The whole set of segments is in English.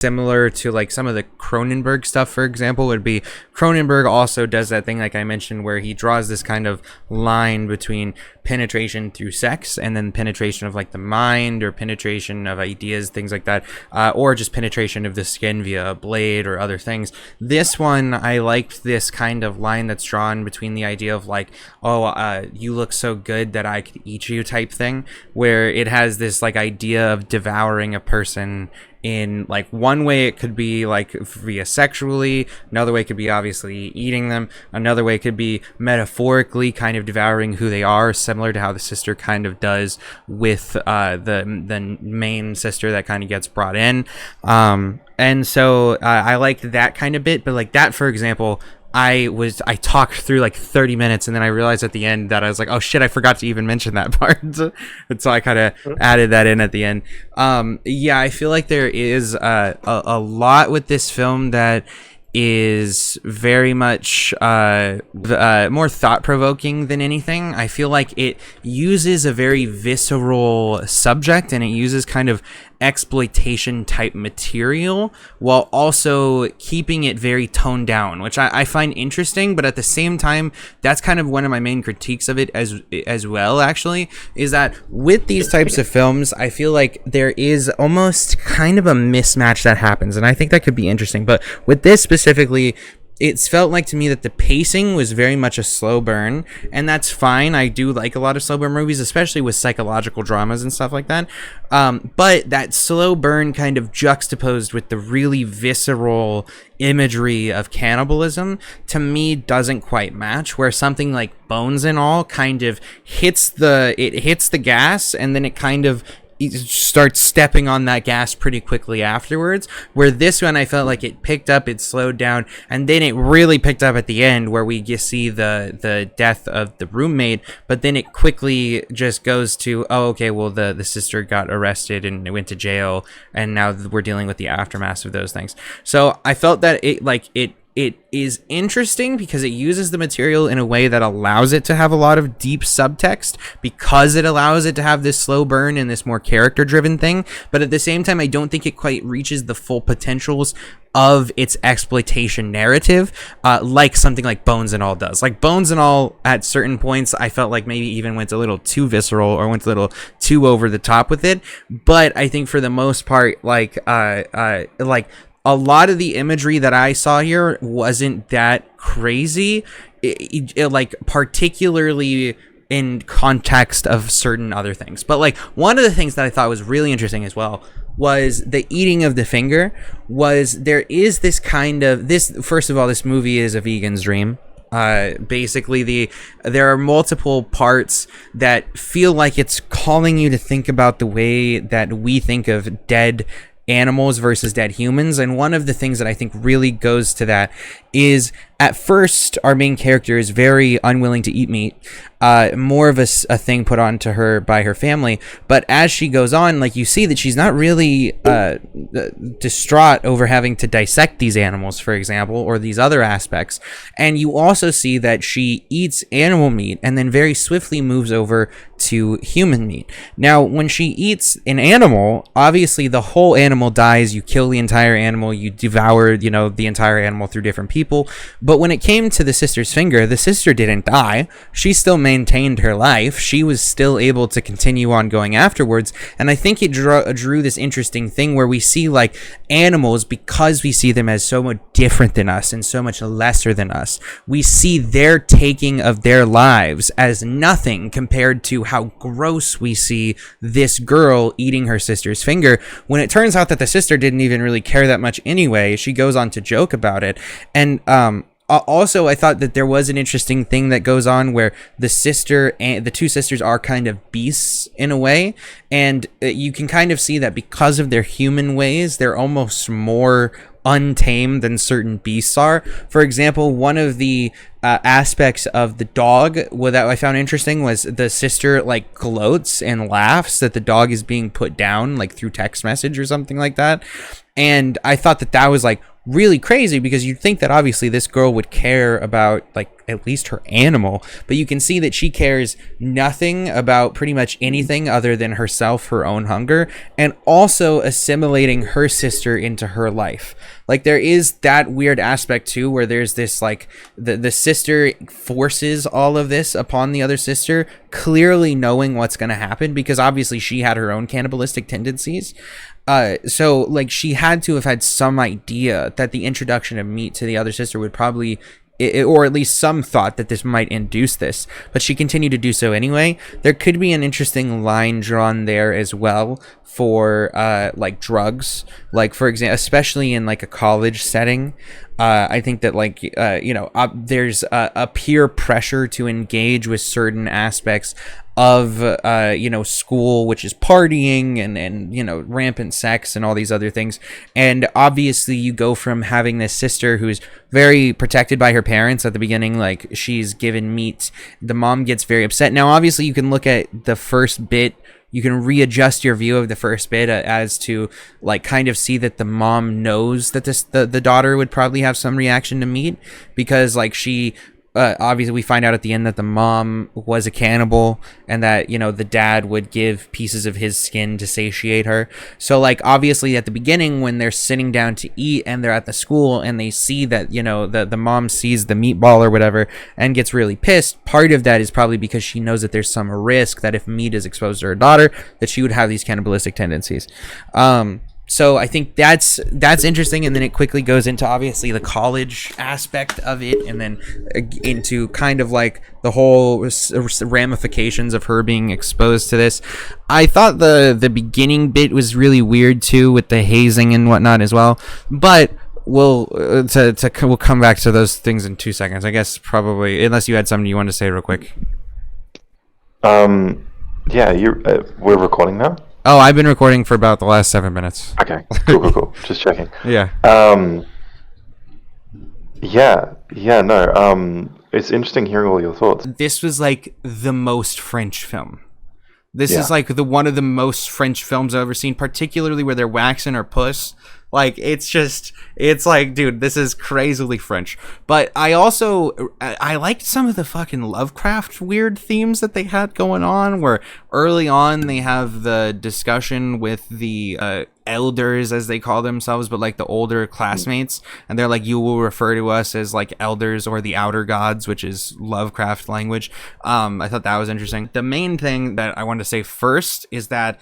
similar to like some of the Cronenberg stuff, for example, would be Cronenberg also does that thing like I mentioned where he draws this kind of line between penetration through sex and then penetration of like the mind or penetration of ideas, things like that, or just penetration of the skin via a blade or other things. This one, I liked this kind of line that's drawn between the idea of like, oh, you look so good that I could eat you type thing, where it has this like idea of devouring a person in like one way. It could be like via sexually, another way could be obviously eating them, another way could be metaphorically kind of devouring who they are, similar to how the sister kind of does with the main sister that kind of gets brought in, and so I liked that kind of bit. But like that, for example, I talked through like 30 minutes and then I realized at the end that I was like, oh shit, I forgot to even mention that part. And so I kind of added that in at the end. Yeah, I feel like there is a lot with this film that is very much more thought-provoking than anything. I feel like it uses a very visceral subject and it uses kind of exploitation type material while also keeping it very toned down, which I find interesting. But at the same time, that's kind of one of my main critiques of it as well, actually, is that with these types of films, I feel like there is almost kind of a mismatch that happens, and I think that could be interesting. But with this specifically, it's felt like to me that the pacing was very much a slow burn, and that's fine. I do like a lot of slow burn movies, especially with psychological dramas and stuff like that. But that slow burn kind of juxtaposed with the really visceral imagery of cannibalism, to me, doesn't quite match, where something like Bones and All kind of hits the gas, and then it kind of starts stepping on that gas pretty quickly afterwards, where this one I felt like it picked up, it slowed down, and then it really picked up at the end where we just see the death of the roommate, but then it quickly just goes to, oh, okay, well, the sister got arrested and went to jail, and now we're dealing with the aftermath of those things. So I felt that it is interesting because it uses the material in a way that allows it to have a lot of deep subtext, because it allows it to have this slow burn and this more character-driven thing. But at the same time, I don't think it quite reaches the full potentials of its exploitation narrative, like something like Bones and All does. Like Bones and All, at certain points, I felt like maybe even went a little too visceral or went a little too over the top with it. But I think for the most part, like a lot of the imagery that I saw here wasn't that crazy, like particularly in context of certain other things. But like one of the things that I thought was really interesting as well was the eating of the finger. There is this kind of first of all, this movie is a vegan's dream. Basically there are multiple parts that feel like it's calling you to think about the way that we think of dead animals versus dead humans. And one of the things that I think really goes to that is, at first, our main character is very unwilling to eat meat, more of a thing put on to her by her family. But as she goes on, like, you see that she's not really distraught over having to dissect these animals, for example, or these other aspects. And you also see that she eats animal meat and then very swiftly moves over to human meat. Now, when she eats an animal, obviously the whole animal dies. You kill the entire animal. You devour, the entire animal through different people. But when it came to the sister's finger, the sister didn't die. She still maintained her life. She was still able to continue on going afterwards. And I think it drew this interesting thing where we see like animals, because we see them as so much different than us and so much lesser than us, we see their taking of their lives as nothing compared to how gross we see this girl eating her sister's finger, when it turns out that the sister didn't even really care that much anyway. She goes on to joke about it. And also, I thought that there was an interesting thing that goes on where the sister and the two sisters are kind of beasts in a way, and you can kind of see that because of their human ways, they're almost more untamed than certain beasts are. For example, one of the aspects of the dog that I found interesting was the sister like gloats and laughs that the dog is being put down, like through text message or something like that. And I thought that was like really crazy because you'd think that obviously this girl would care about like at least her animal, but you can see that she cares nothing about pretty much anything other than herself, her own hunger, and also assimilating her sister into her life. Like there is that weird aspect too where there's this like the sister forces all of this upon the other sister, clearly knowing what's going to happen because obviously she had her own cannibalistic tendencies. So like she had to have had some idea that the introduction of meat to the other sister would probably, or at least some thought that this might induce this, but she continued to do so anyway. There could be an interesting line drawn there as well for like drugs, like for example, especially in like a college setting. I think that like there's a peer pressure to engage with certain aspects of school, which is partying and rampant sex and all these other things. And obviously you go from having this sister who's very protected by her parents at the beginning, like she's given meat, the mom gets very upset. Now obviously you can look at the first bit, you can readjust your view of the first bit as to like kind of see that the mom knows that the daughter would probably have some reaction to meat because like she obviously we find out at the end that the mom was a cannibal and that the dad would give pieces of his skin to satiate her. So like obviously at the beginning when they're sitting down to eat and they're at the school and they see that the mom sees the meatball or whatever and gets really pissed, part of that is probably because she knows that there's some risk that if meat is exposed to her daughter that she would have these cannibalistic tendencies. So I think that's interesting, and then it quickly goes into obviously the college aspect of it, and then into kind of like the whole ramifications of her being exposed to this. I thought the beginning bit was really weird too, with the hazing and whatnot as well, but we'll come back to those things in 2 seconds, I guess, probably, unless you had something you wanted to say real quick. Yeah, we're recording now. Oh, I've been recording for about the last 7 minutes. Okay, cool. Just checking. Yeah. It's interesting hearing all your thoughts. This was like the most French film. This is like one of the most French films I've ever seen, particularly where they're waxing her puss. Like, it's like, dude, this is crazily French. But I liked some of the fucking Lovecraft weird themes that they had going on, where early on they have the discussion with the elders, as they call themselves, but like the older classmates, and they're like, you will refer to us as like elders or the outer gods, which is Lovecraft language. I thought that was interesting. The main thing that I wanted to say first is that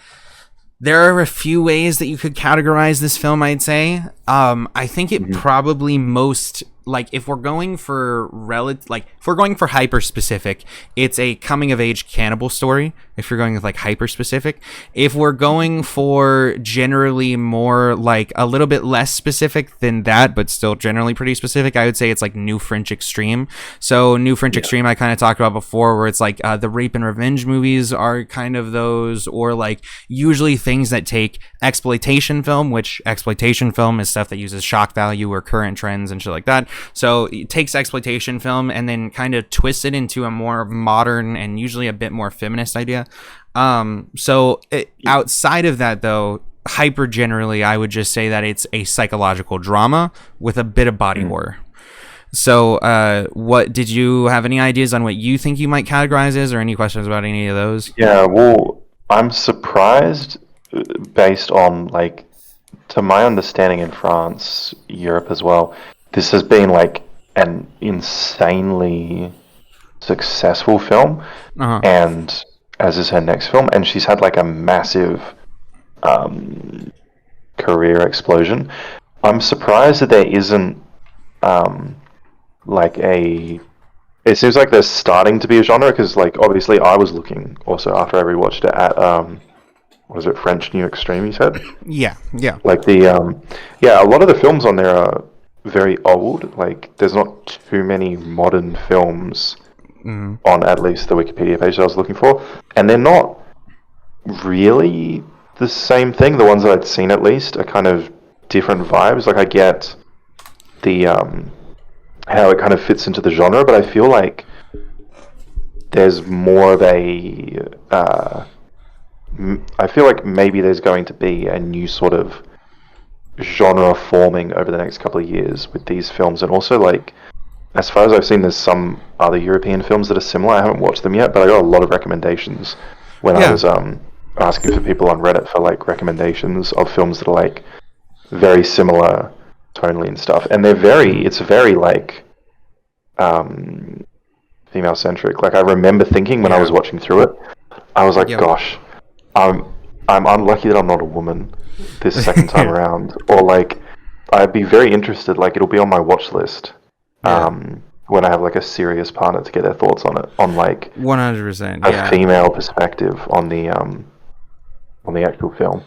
there are a few ways that you could categorize this film, I'd say. I think it probably most, like, if we're going for hyper specific, it's a coming of age cannibal story. If you're going with like hyper specific, if we're going for generally more like a little bit less specific than that, but still generally pretty specific, I would say it's like New French Extreme. So New French Extreme, I kind of talked about before, where it's like the rape and revenge movies are kind of those, or like usually things that take exploitation film, which exploitation film is stuff that uses shock value or current trends and shit like that. So it takes exploitation film and then kind of twists it into a more modern and usually a bit more feminist idea. Outside of that, though, hyper generally, I would just say that it's a psychological drama with a bit of body horror. So what did you have any ideas on what you think you might categorize as, or any questions about any of those? Yeah, well, I'm surprised based on, like, to my understanding in France, Europe as well, this has been like an insanely successful film, and as is her next film, and she's had like a massive career explosion. I'm surprised that there isn't it seems like there's starting to be a genre, because like obviously I was looking also after I rewatched it at what is it, French New Extreme, you said? Yeah. Like the a lot of the films on there are very old. Like there's not too many modern films on at least the Wikipedia page that I was looking for, and they're not really the same thing. The ones that I'd seen at least are kind of different vibes. Like I get the how it kind of fits into the genre, but I feel like there's more of a I feel like maybe there's going to be a new sort of genre forming over the next couple of years with these films, and also like as far as I've seen, there's some other European films that are similar. I haven't watched them yet, but I got a lot of recommendations when I was asking for people on Reddit for like recommendations of films that are like very similar tonally and stuff, and it's very like female centric. Like I remember thinking when I was watching through it, I was like, gosh, I'm unlucky that I'm not a woman this second time around, or like I'd be very interested. Like it'll be on my watch list when I have like a serious partner to get their thoughts on it, on like 100%, a female perspective on the actual film.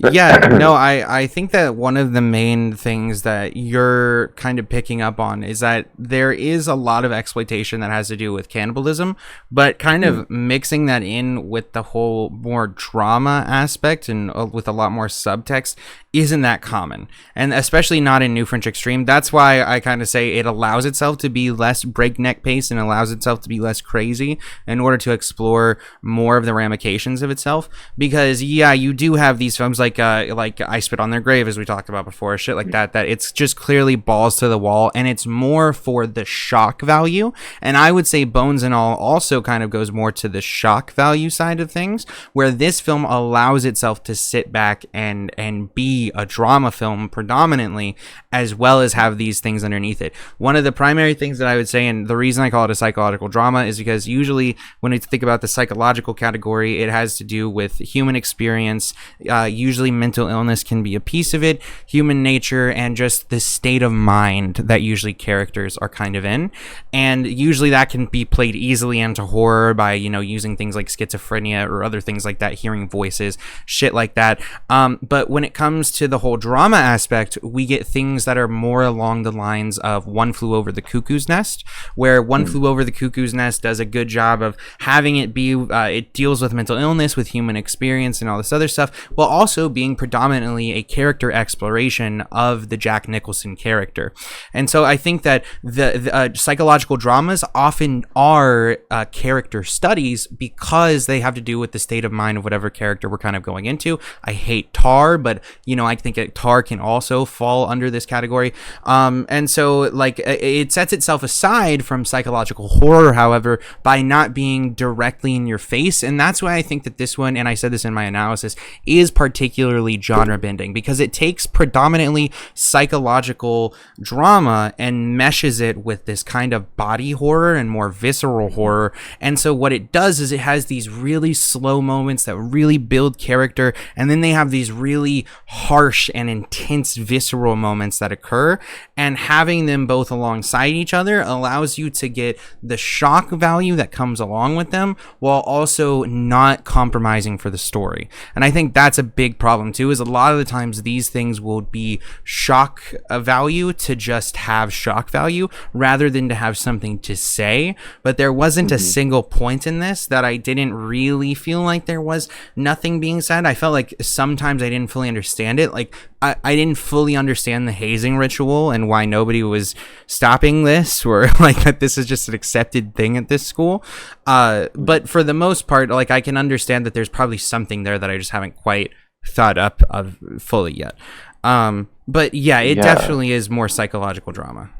I think that one of the main things that you're kind of picking up on is that there is a lot of exploitation that has to do with cannibalism, but kind of mixing that in with the whole more drama aspect and with a lot more subtext isn't that common, and especially not in New French Extreme. That's why I kind of say it allows itself to be less breakneck pace and allows itself to be less crazy in order to explore more of the ramifications of itself, because you do have these films like I Spit on Their Grave, as we talked about before, shit like that it's just clearly balls to the wall, and it's more for the shock value. And I would say Bones and All also kind of goes more to the shock value side of things, where this film allows itself to sit back and be a drama film predominantly, as well as have these things underneath it. One of the primary things that I would say, and the reason I call it a psychological drama, is because usually when I think about the psychological category, it has to do with human experience. Usually mental illness can be a piece of it, human nature, and just the state of mind that usually characters are kind of in. And usually that can be played easily into horror by, using things like schizophrenia or other things like that, hearing voices, shit like that. But when it comes to the whole drama aspect, we get things that are more along the lines of One Flew Over the Cuckoo's Nest, where One Flew Over the Cuckoo's Nest does a good job of having it be, it deals with mental illness, with human experience and all this other stuff, while also being predominantly a character exploration of the Jack Nicholson character. And so I think that the psychological dramas often are character studies because they have to do with the state of mind of whatever character we're kind of going into. I hate Tar, but I think Tar can also fall under this category. And so like it sets itself aside from psychological horror, however, by not being directly in your face. And that's why I think that this one, and I said this in my analysis, is particularly genre bending, because it takes predominantly psychological drama and meshes it with this kind of body horror and more visceral horror. And so what it does is it has these really slow moments that really build character, and then they have these really harsh and intense visceral moments that occur, and having them both alongside each other allows you to get the shock value that comes along with them while also not compromising for the story. And I think that's a big problem too, is a lot of the times these things will be shock value to just have shock value rather than to have something to say. But there wasn't a single point in this that I didn't really feel like there was nothing being said. I felt like sometimes I didn't fully understand it. Like I didn't fully understand the hazing ritual and why nobody was stopping this, or like that this is just an accepted thing at this school. But for the most part, like I can understand that there's probably something there that I just haven't quite thought up of fully yet. But it definitely is more psychological drama.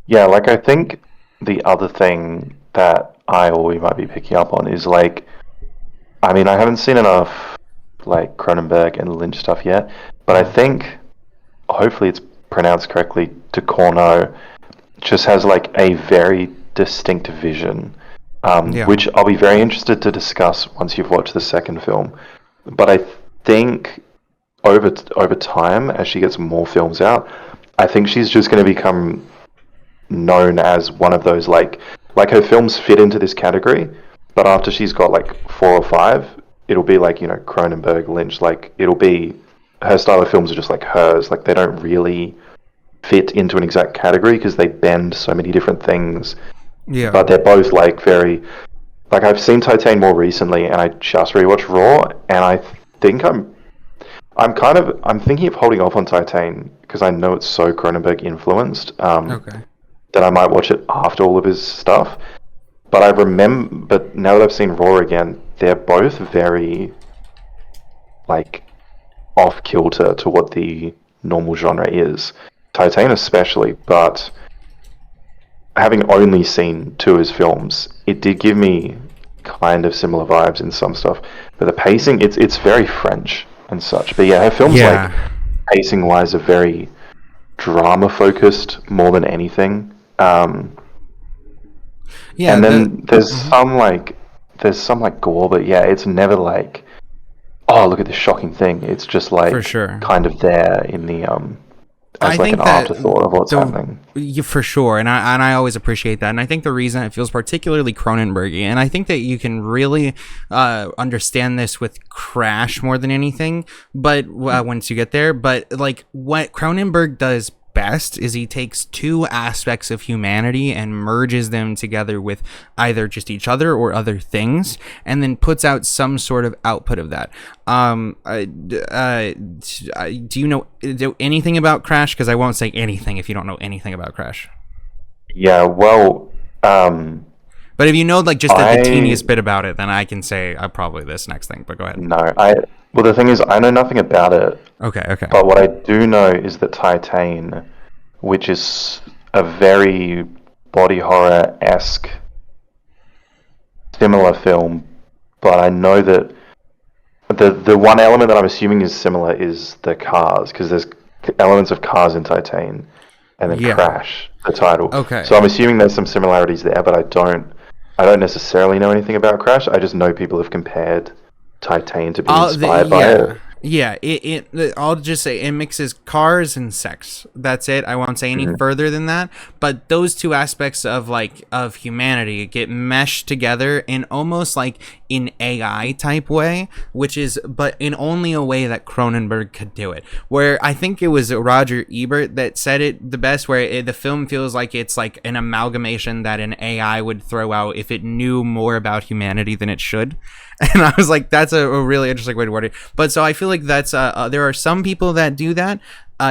Yeah, like I think the other thing that we might be picking up on is like, I mean, I haven't seen enough like Cronenberg and Lynch stuff yet, but I think hopefully it's pronounced correctly, Ducournau just has like a very distinct vision, which I'll be very interested to discuss once you've watched the second film. But I think over time, as she gets more films out, I think she's just going to become known as one of those like her films fit into this category, but after she's got like 4 or 5, it'll be like, Cronenberg, Lynch, like it'll be her style of films are just like hers. Like they don't really fit into an exact category because they bend so many different things. Yeah. But they're both like very, like I've seen Titane more recently, and I just rewatched Raw, and I think I'm thinking of holding off on Titane because I know it's so Cronenberg influenced. That I might watch it after all of his stuff. But now that I've seen Raw again, they're both very, like, off kilter to what the normal genre is. Titane especially, but having only seen two of his films, it did give me kind of similar vibes in some stuff. But the pacing, it's very French and such. But yeah, her films like pacing wise are very drama focused more than anything. Yeah, and then there's some like gore, but yeah, it's never like, oh, look at this shocking thing. It's just like for sure, kind of there in the as like an afterthought of what's happening. For sure, and I always appreciate that, and I think the reason it feels particularly Cronenbergy, and I think that you can really understand this with Crash more than anything, but once you get there, but like what Cronenberg does best is he takes two aspects of humanity and merges them together with either just each other or other things, and then puts out some sort of output of that. Do you know anything about Crash? Because I won't say anything if you don't know anything about Crash. Yeah, well, but if you know like just the teeniest bit about it, then I can say probably this next thing. But go ahead. No, well, the thing is, I know nothing about it. Okay. But what I do know is that Titane, which is a very body horror-esque similar film, but I know that the one element that I'm assuming is similar is the cars, because there's elements of cars in Titane, and then Crash, the title. Okay. So I'm assuming there's some similarities there, but I don't necessarily know anything about Crash. I just know people have compared Titane to be inspired by it. Yeah, I'll just say it mixes cars and sex. That's it. I won't say any further than that. But those two aspects of humanity get meshed together in almost like an AI type way, but in only a way that Cronenberg could do it. Where I think it was Roger Ebert that said it the best, where the film feels like it's like an amalgamation that an AI would throw out if it knew more about humanity than it should. And I was like, that's a really interesting way to word it. But so I feel like that's there are some people that do that.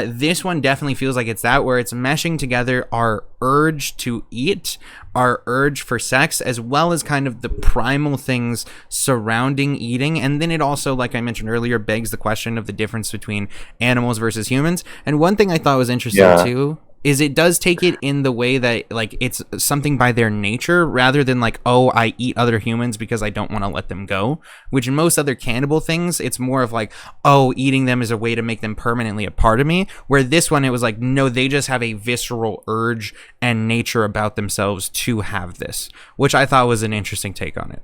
This one definitely feels like it's that, where it's meshing together our urge to eat, our urge for sex, as well as kind of the primal things surrounding eating. And then it also, like I mentioned earlier, begs the question of the difference between animals versus humans. And one thing I thought was interesting too is it does take it in the way that like it's something by their nature, rather than like, oh, I eat other humans because I don't want to let them go, which in most other cannibal things it's more of like, oh, eating them is a way to make them permanently a part of me, where this one it was like, no, they just have a visceral urge and nature about themselves to have this, which I thought was an interesting take on it.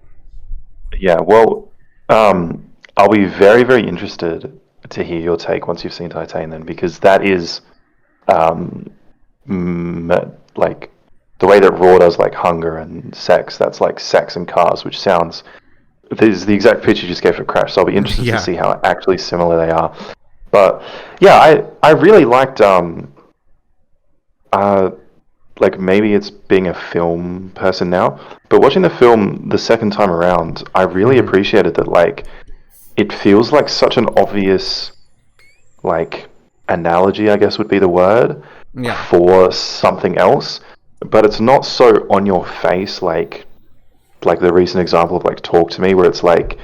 Yeah, well, I'll be very, very interested to hear your take once you've seen Titane then, because that is like the way that Raw does like hunger and sex, that's like sex and cars, which sounds, this is the exact pitch you just gave for Crash, so I'll be interested to see how actually similar they are. But yeah, I really liked like maybe it's being a film person now, but watching the film the second time around, I really appreciated that like it feels like such an obvious like analogy, I guess would be the word, for something else, but it's not so on your face like the recent example of like Talk to Me, where it's like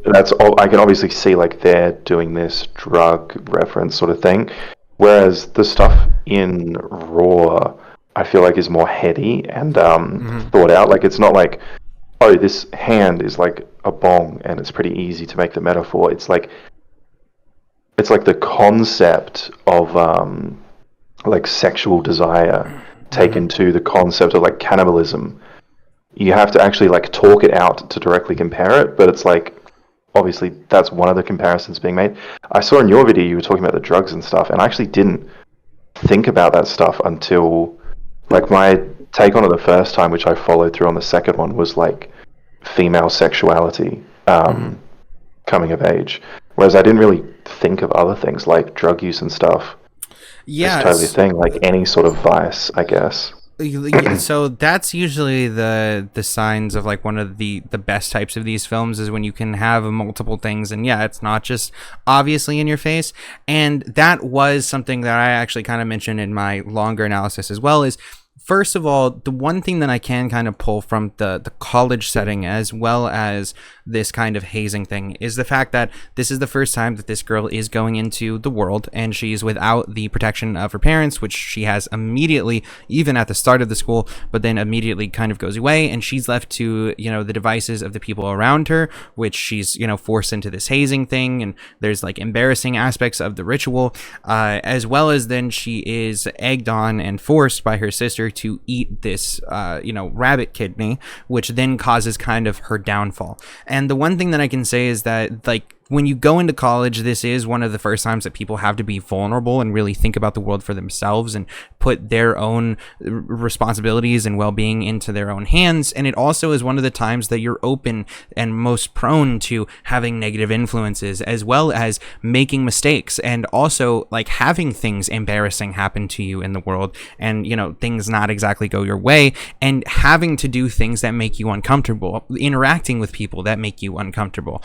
that's all I can obviously see, like they're doing this drug reference sort of thing, whereas the stuff in Raw I feel like is more heady and thought out. Like it's not like, oh, this hand is like a bong and it's pretty easy to make the metaphor. It's like the concept of like sexual desire taken to the concept of like cannibalism. You have to actually like talk it out to directly compare it, but it's like obviously that's one of the comparisons being made. I saw in your video you were talking about the drugs and stuff, and I actually didn't think about that stuff until like my take on it the first time, which I followed through on the second one, was like female sexuality coming of age, whereas I didn't really think of other things like drug use and stuff. Yeah, it's totally a thing, like any sort of vice, I guess. So that's usually the signs of like one of the best types of these films, is when you can have multiple things, and it's not just obviously in your face. And that was something that I actually kind of mentioned in my longer analysis as well, is first of all, the one thing that I can kind of pull from the college setting, as well as this kind of hazing thing is the fact that this is the first time that this girl is going into the world, and she's without the protection of her parents, which she has immediately, even at the start of the school, but then immediately kind of goes away, and she's left to, the devices of the people around her, which she's, forced into this hazing thing, and there's like embarrassing aspects of the ritual, as well as then she is egged on and forced by her sister to eat this, rabbit kidney, which then causes kind of her downfall. And the one thing that I can say is that, like, when you go into college, this is one of the first times that people have to be vulnerable and really think about the world for themselves and put their own responsibilities and well-being into their own hands. And it also is one of the times that you're open and most prone to having negative influences, as well as making mistakes, and also like having things embarrassing happen to you in the world, and things not exactly go your way, and having to do things that make you uncomfortable, interacting with people that make you uncomfortable.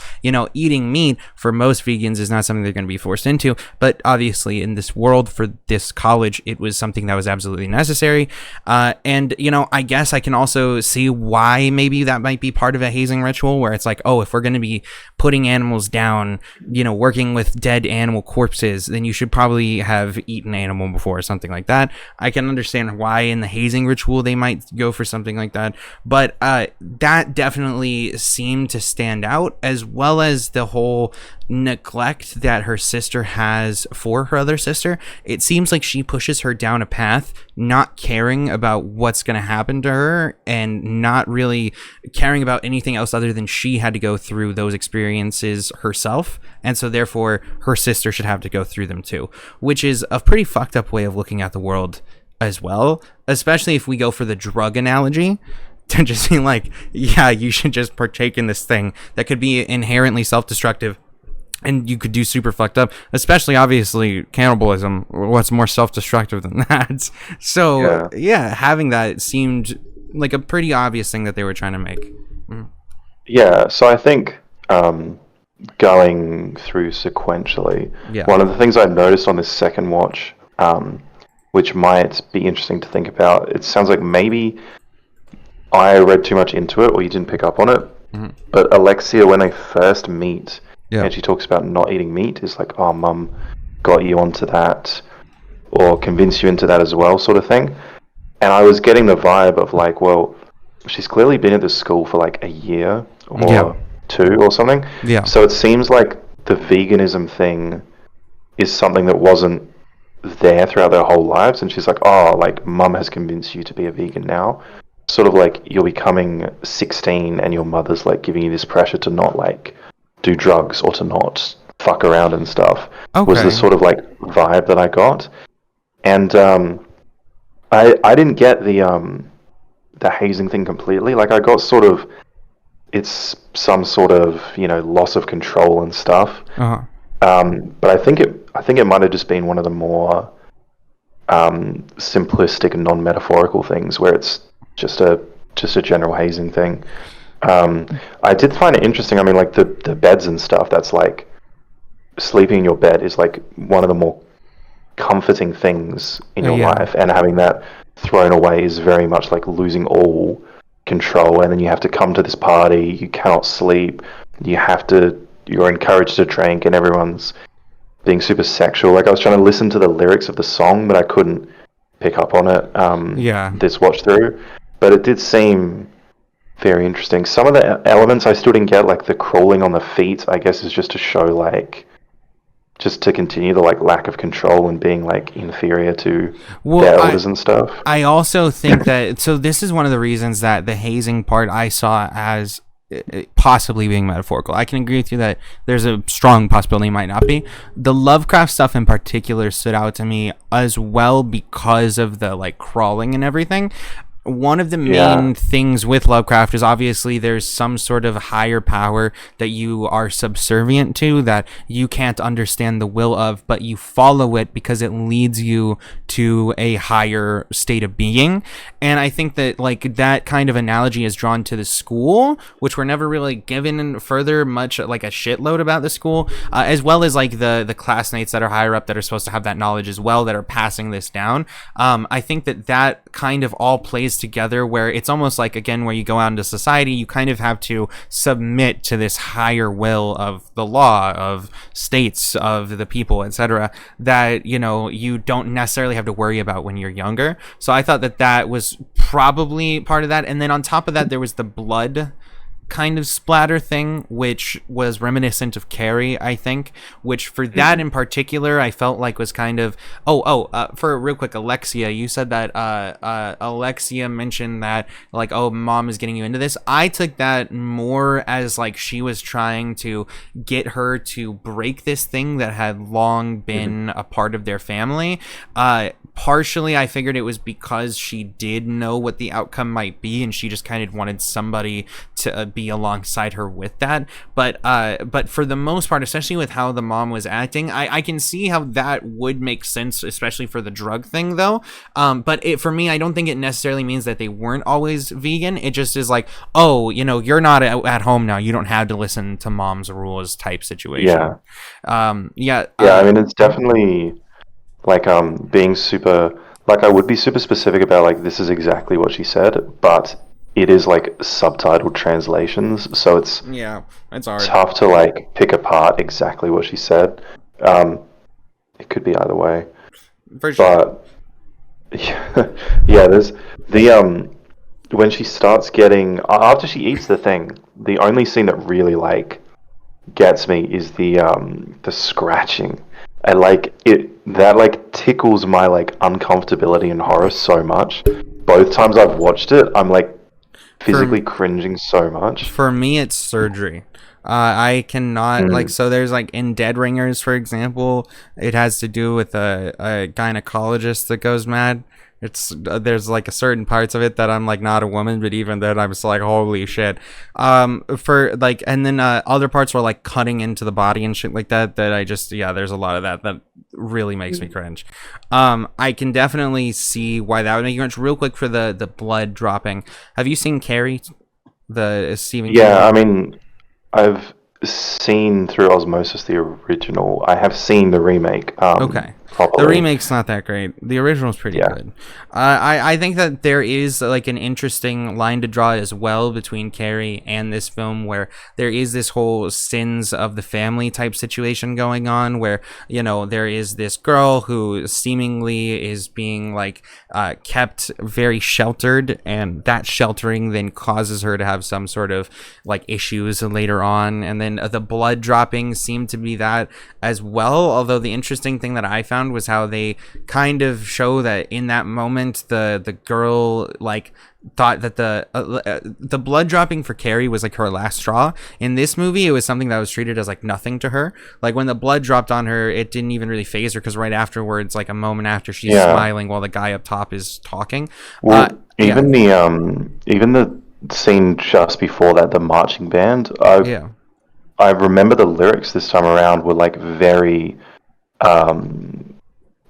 Eating meat for most vegans is not something they're going to be forced into, but obviously in this world, for this college, it was something that was absolutely necessary. And I guess I can also see why maybe that might be part of a hazing ritual, where it's like, oh, if we're going to be putting animals down, working with dead animal corpses, then you should probably have eaten animal before, or something like that. I can understand why in the hazing ritual they might go for something like that, but that definitely seemed to stand out, as well as the whole neglect that her sister has for her other sister. It seems like she pushes her down a path, not caring about what's going to happen to her, and not really caring about anything else other than she had to go through those experiences herself, and so therefore her sister should have to go through them too, which is a pretty fucked up way of looking at the world as well, especially if we go for the drug analogy, to just be like, yeah, you should just partake in this thing that could be inherently self-destructive, and you could do super fucked up, especially obviously cannibalism. What's more self-destructive than that? So yeah, having that seemed like a pretty obvious thing that they were trying to make. Yeah, so I think going through sequentially, one of the things I noticed on this second watch, which might be interesting to think about, it sounds like maybe I read too much into it, or you didn't pick up on it. Mm-hmm. But Alexia, when they first meet, and she talks about not eating meat, is like, oh, mum got you onto that, or convinced you into that as well, sort of thing. And I was getting the vibe of like, well, she's clearly been at this school for like a year or two or something. Yeah. So it seems like the veganism thing is something that wasn't there throughout their whole lives. And she's like, oh, like, mum has convinced you to be a vegan now. Sort of like you're becoming 16 and your mother's like giving you this pressure to not like do drugs or to not fuck around and stuff. Was the sort of like vibe that I got. And I didn't get the hazing thing completely. Like I got sort of, it's some sort of, loss of control and stuff. But I think it might have just been one of the more simplistic and non-metaphorical things, where it's just a general hazing thing. I did find it interesting. I mean, like the beds and stuff, that's like sleeping in your bed is like one of the more comforting things in your life, and having that thrown away is very much like losing all control. And then you have to come to this party, you cannot sleep, you're encouraged to drink, and everyone's being super sexual. Like I was trying to listen to the lyrics of the song, but I couldn't pick up on it this watch through. But it did seem very interesting. Some of the elements I still didn't get, like the crawling on the feet, I guess is just to show like, just to continue the like lack of control and being like inferior to their elders and stuff. I also think that, so this is one of the reasons that the hazing part I saw as possibly being metaphorical. I can agree with you that there's a strong possibility it might not be. The Lovecraft stuff in particular stood out to me as well because of the like crawling and everything. One of the main things with Lovecraft is obviously there's some sort of higher power that you are subservient to, that you can't understand the will of, but you follow it because it leads you to a higher state of being. And I think that like that kind of analogy is drawn to the school, which we're never really given further much like a shitload about the school, as well as like the classmates that are higher up that are supposed to have that knowledge as well, that are passing this down. I think that kind of all plays together where it's almost like, again, where you go out into society, you kind of have to submit to this higher will of the law, of states, of the people, etc., that, you know, you don't necessarily have to worry about when you're younger. So I thought that was probably part of that. And then on top of that, there was the blood kind of splatter thing, which was reminiscent of Carrie, I think, which for that in particular I felt like was kind of for real quick, Alexia, you said that Alexia mentioned that, like, oh, mom is getting you into this. I took that more as like she was trying to get her to break this thing that had long been a part of their family. Partially, I figured it was because she did know what the outcome might be, and she just kind of wanted somebody to be alongside her with that. But for the most part, especially with how the mom was acting, I can see how that would make sense, especially for the drug thing, though. But for me, I don't think it necessarily means that they weren't always vegan. It just is like, oh, you know, you're not at home now. You don't have to listen to mom's rules type situation. I mean, it's definitely like being super, like, I would be super specific about, like, this is exactly what she said, but it is like subtitled translations, so it's hard, tough to like pick apart exactly what she said. It could be either way, for sure. But there's the when she starts getting, after she eats the thing, the only scene that really like gets me is the scratching. And like that like tickles my like uncomfortability and horror so much. Both times I've watched it, I'm like physically cringing so much. For me, it's surgery. I cannot like, so there's like in Dead Ringers, for example, it has to do with a gynecologist that goes mad. It's there's like a certain parts of it that I'm like not a woman, but even then I'm just like, holy shit. For like, and then other parts were like cutting into the body and shit like that I just, there's a lot of that really makes me cringe. I can definitely see why that would make you cringe. Real quick, for the blood dropping, have you seen Carrie, the Stephen King? I mean, I've seen through osmosis the original. I have seen the remake. Okay. Properly. The remake's not that great. The original's pretty good. I think that there is like an interesting line to draw as well between Carrie and this film, where there is this whole sins of the family type situation going on, where, you know, there is this girl who seemingly is being like kept very sheltered, and that sheltering then causes her to have some sort of like issues later on, and then the blood dropping seemed to be that as well. Although the interesting thing that I found was how they kind of show that in that moment the girl like thought that the blood dropping for Carrie was like her last straw. In this movie, it was something that was treated as like nothing to her. Like when the blood dropped on her, it didn't even really faze her, because right afterwards, like a moment after, she's smiling while the guy up top is talking. Well, even the scene just before that, the marching band, I remember the lyrics this time around were like very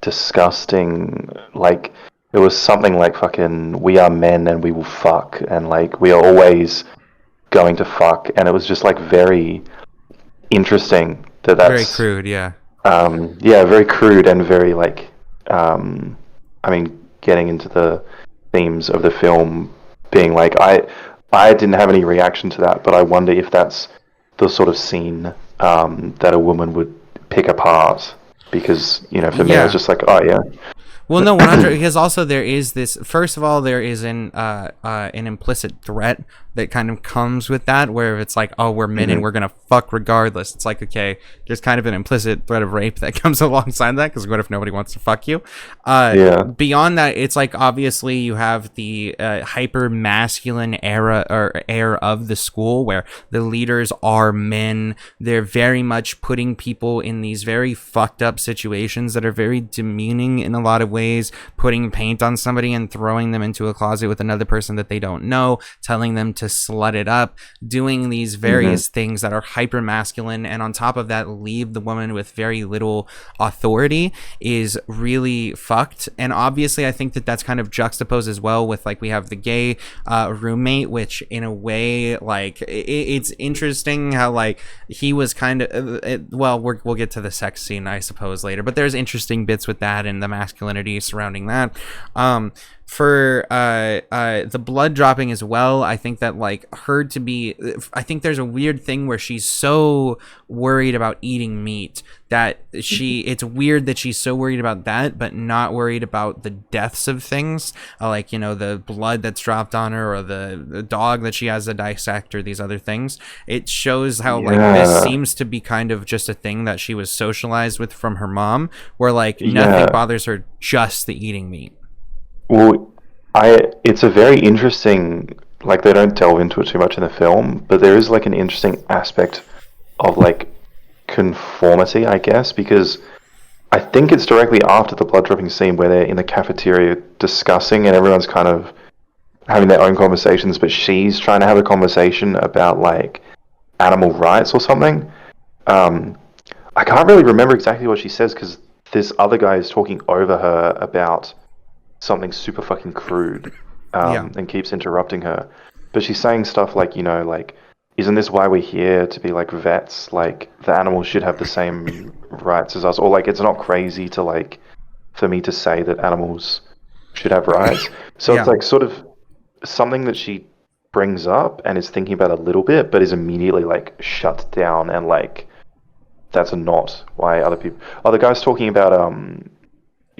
disgusting. Like it was something like fucking, we are men and we will fuck, and like we are always going to fuck, and it was just like very interesting that's very crude. Very crude and very like I mean, getting into the themes of the film, being like, I didn't have any reaction to that, but I wonder if that's the sort of scene that a woman would pick apart. Because, you know, for me, I was just like, oh, yeah. Well, no, 100, because also there is this, first of all, there is an implicit threat that kind of comes with that, where it's like, oh, we're men and we're gonna fuck regardless. It's like, okay, there's kind of an implicit threat of rape that comes alongside that, because what if nobody wants to fuck you? Beyond that, it's like, obviously you have the hyper masculine era or air of the school, where the leaders are men. They're very much putting people in these very fucked up situations that are very demeaning in a lot of ways, putting paint on somebody and throwing them into a closet with another person that they don't know, telling them to slut it up, doing these various things that are hyper masculine, and on top of that leave the woman with very little authority, is really fucked. And obviously I think that that's kind of juxtaposed as well with, like, we have the gay roommate, which in a way, like, it's interesting how, like, he was kind of we'll get to the sex scene, I suppose, later, but there's interesting bits with that and the masculinity surrounding that. for the blood dropping as well, I think that like I think there's a weird thing where she's so worried about eating meat that it's weird that she's so worried about that but not worried about the deaths of things, like, you know, the blood that's dropped on her, or the dog that she has to dissect, or these other things. It shows how like this seems to be kind of just a thing that she was socialized with from her mom, where like nothing bothers her, just the eating meat. Well, it's a very interesting, like, they don't delve into it too much in the film, but there is like an interesting aspect of like conformity, I guess, because I think it's directly after the blood dropping scene where they're in the cafeteria discussing, and everyone's kind of having their own conversations, but she's trying to have a conversation about like animal rights or something. I can't really remember exactly what she says, because this other guy is talking over her about something super fucking crude, and keeps interrupting her. But she's saying stuff like, you know, like, isn't this why we're here, to be like vets? Like, the animals should have the same rights as us. Or like, it's not crazy to like, for me to say that animals should have rights. So it's like sort of something that she brings up and is thinking about a little bit, but is immediately like shut down, and like, that's not why other people... Oh, the guy's talking about,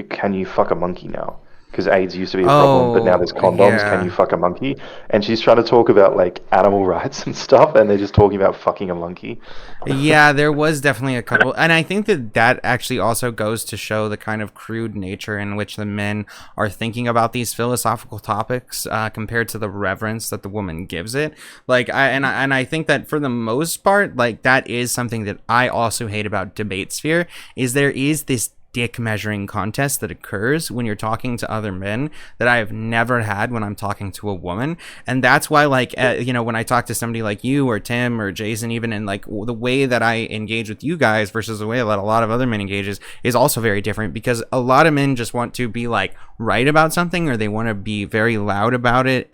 can you fuck a monkey now? Because AIDS used to be a problem, but now there's condoms. Can you fuck a monkey? And she's trying to talk about like animal rights and stuff, and they're just talking about fucking a monkey. Yeah, there was definitely a couple, and I think that actually also goes to show the kind of crude nature in which the men are thinking about these philosophical topics, compared to the reverence that the woman gives it. Like, I think that for the most part, like, that is something that I also hate about debate sphere, is there is this dick measuring contest that occurs when you're talking to other men that I have never had when I'm talking to a woman. And that's why, like, you know, when I talk to somebody like you or Tim or Jason, even, and like the way that I engage with you guys versus the way that a lot of other men engages is also very different, because a lot of men just want to be like right about something, or they want to be very loud about it,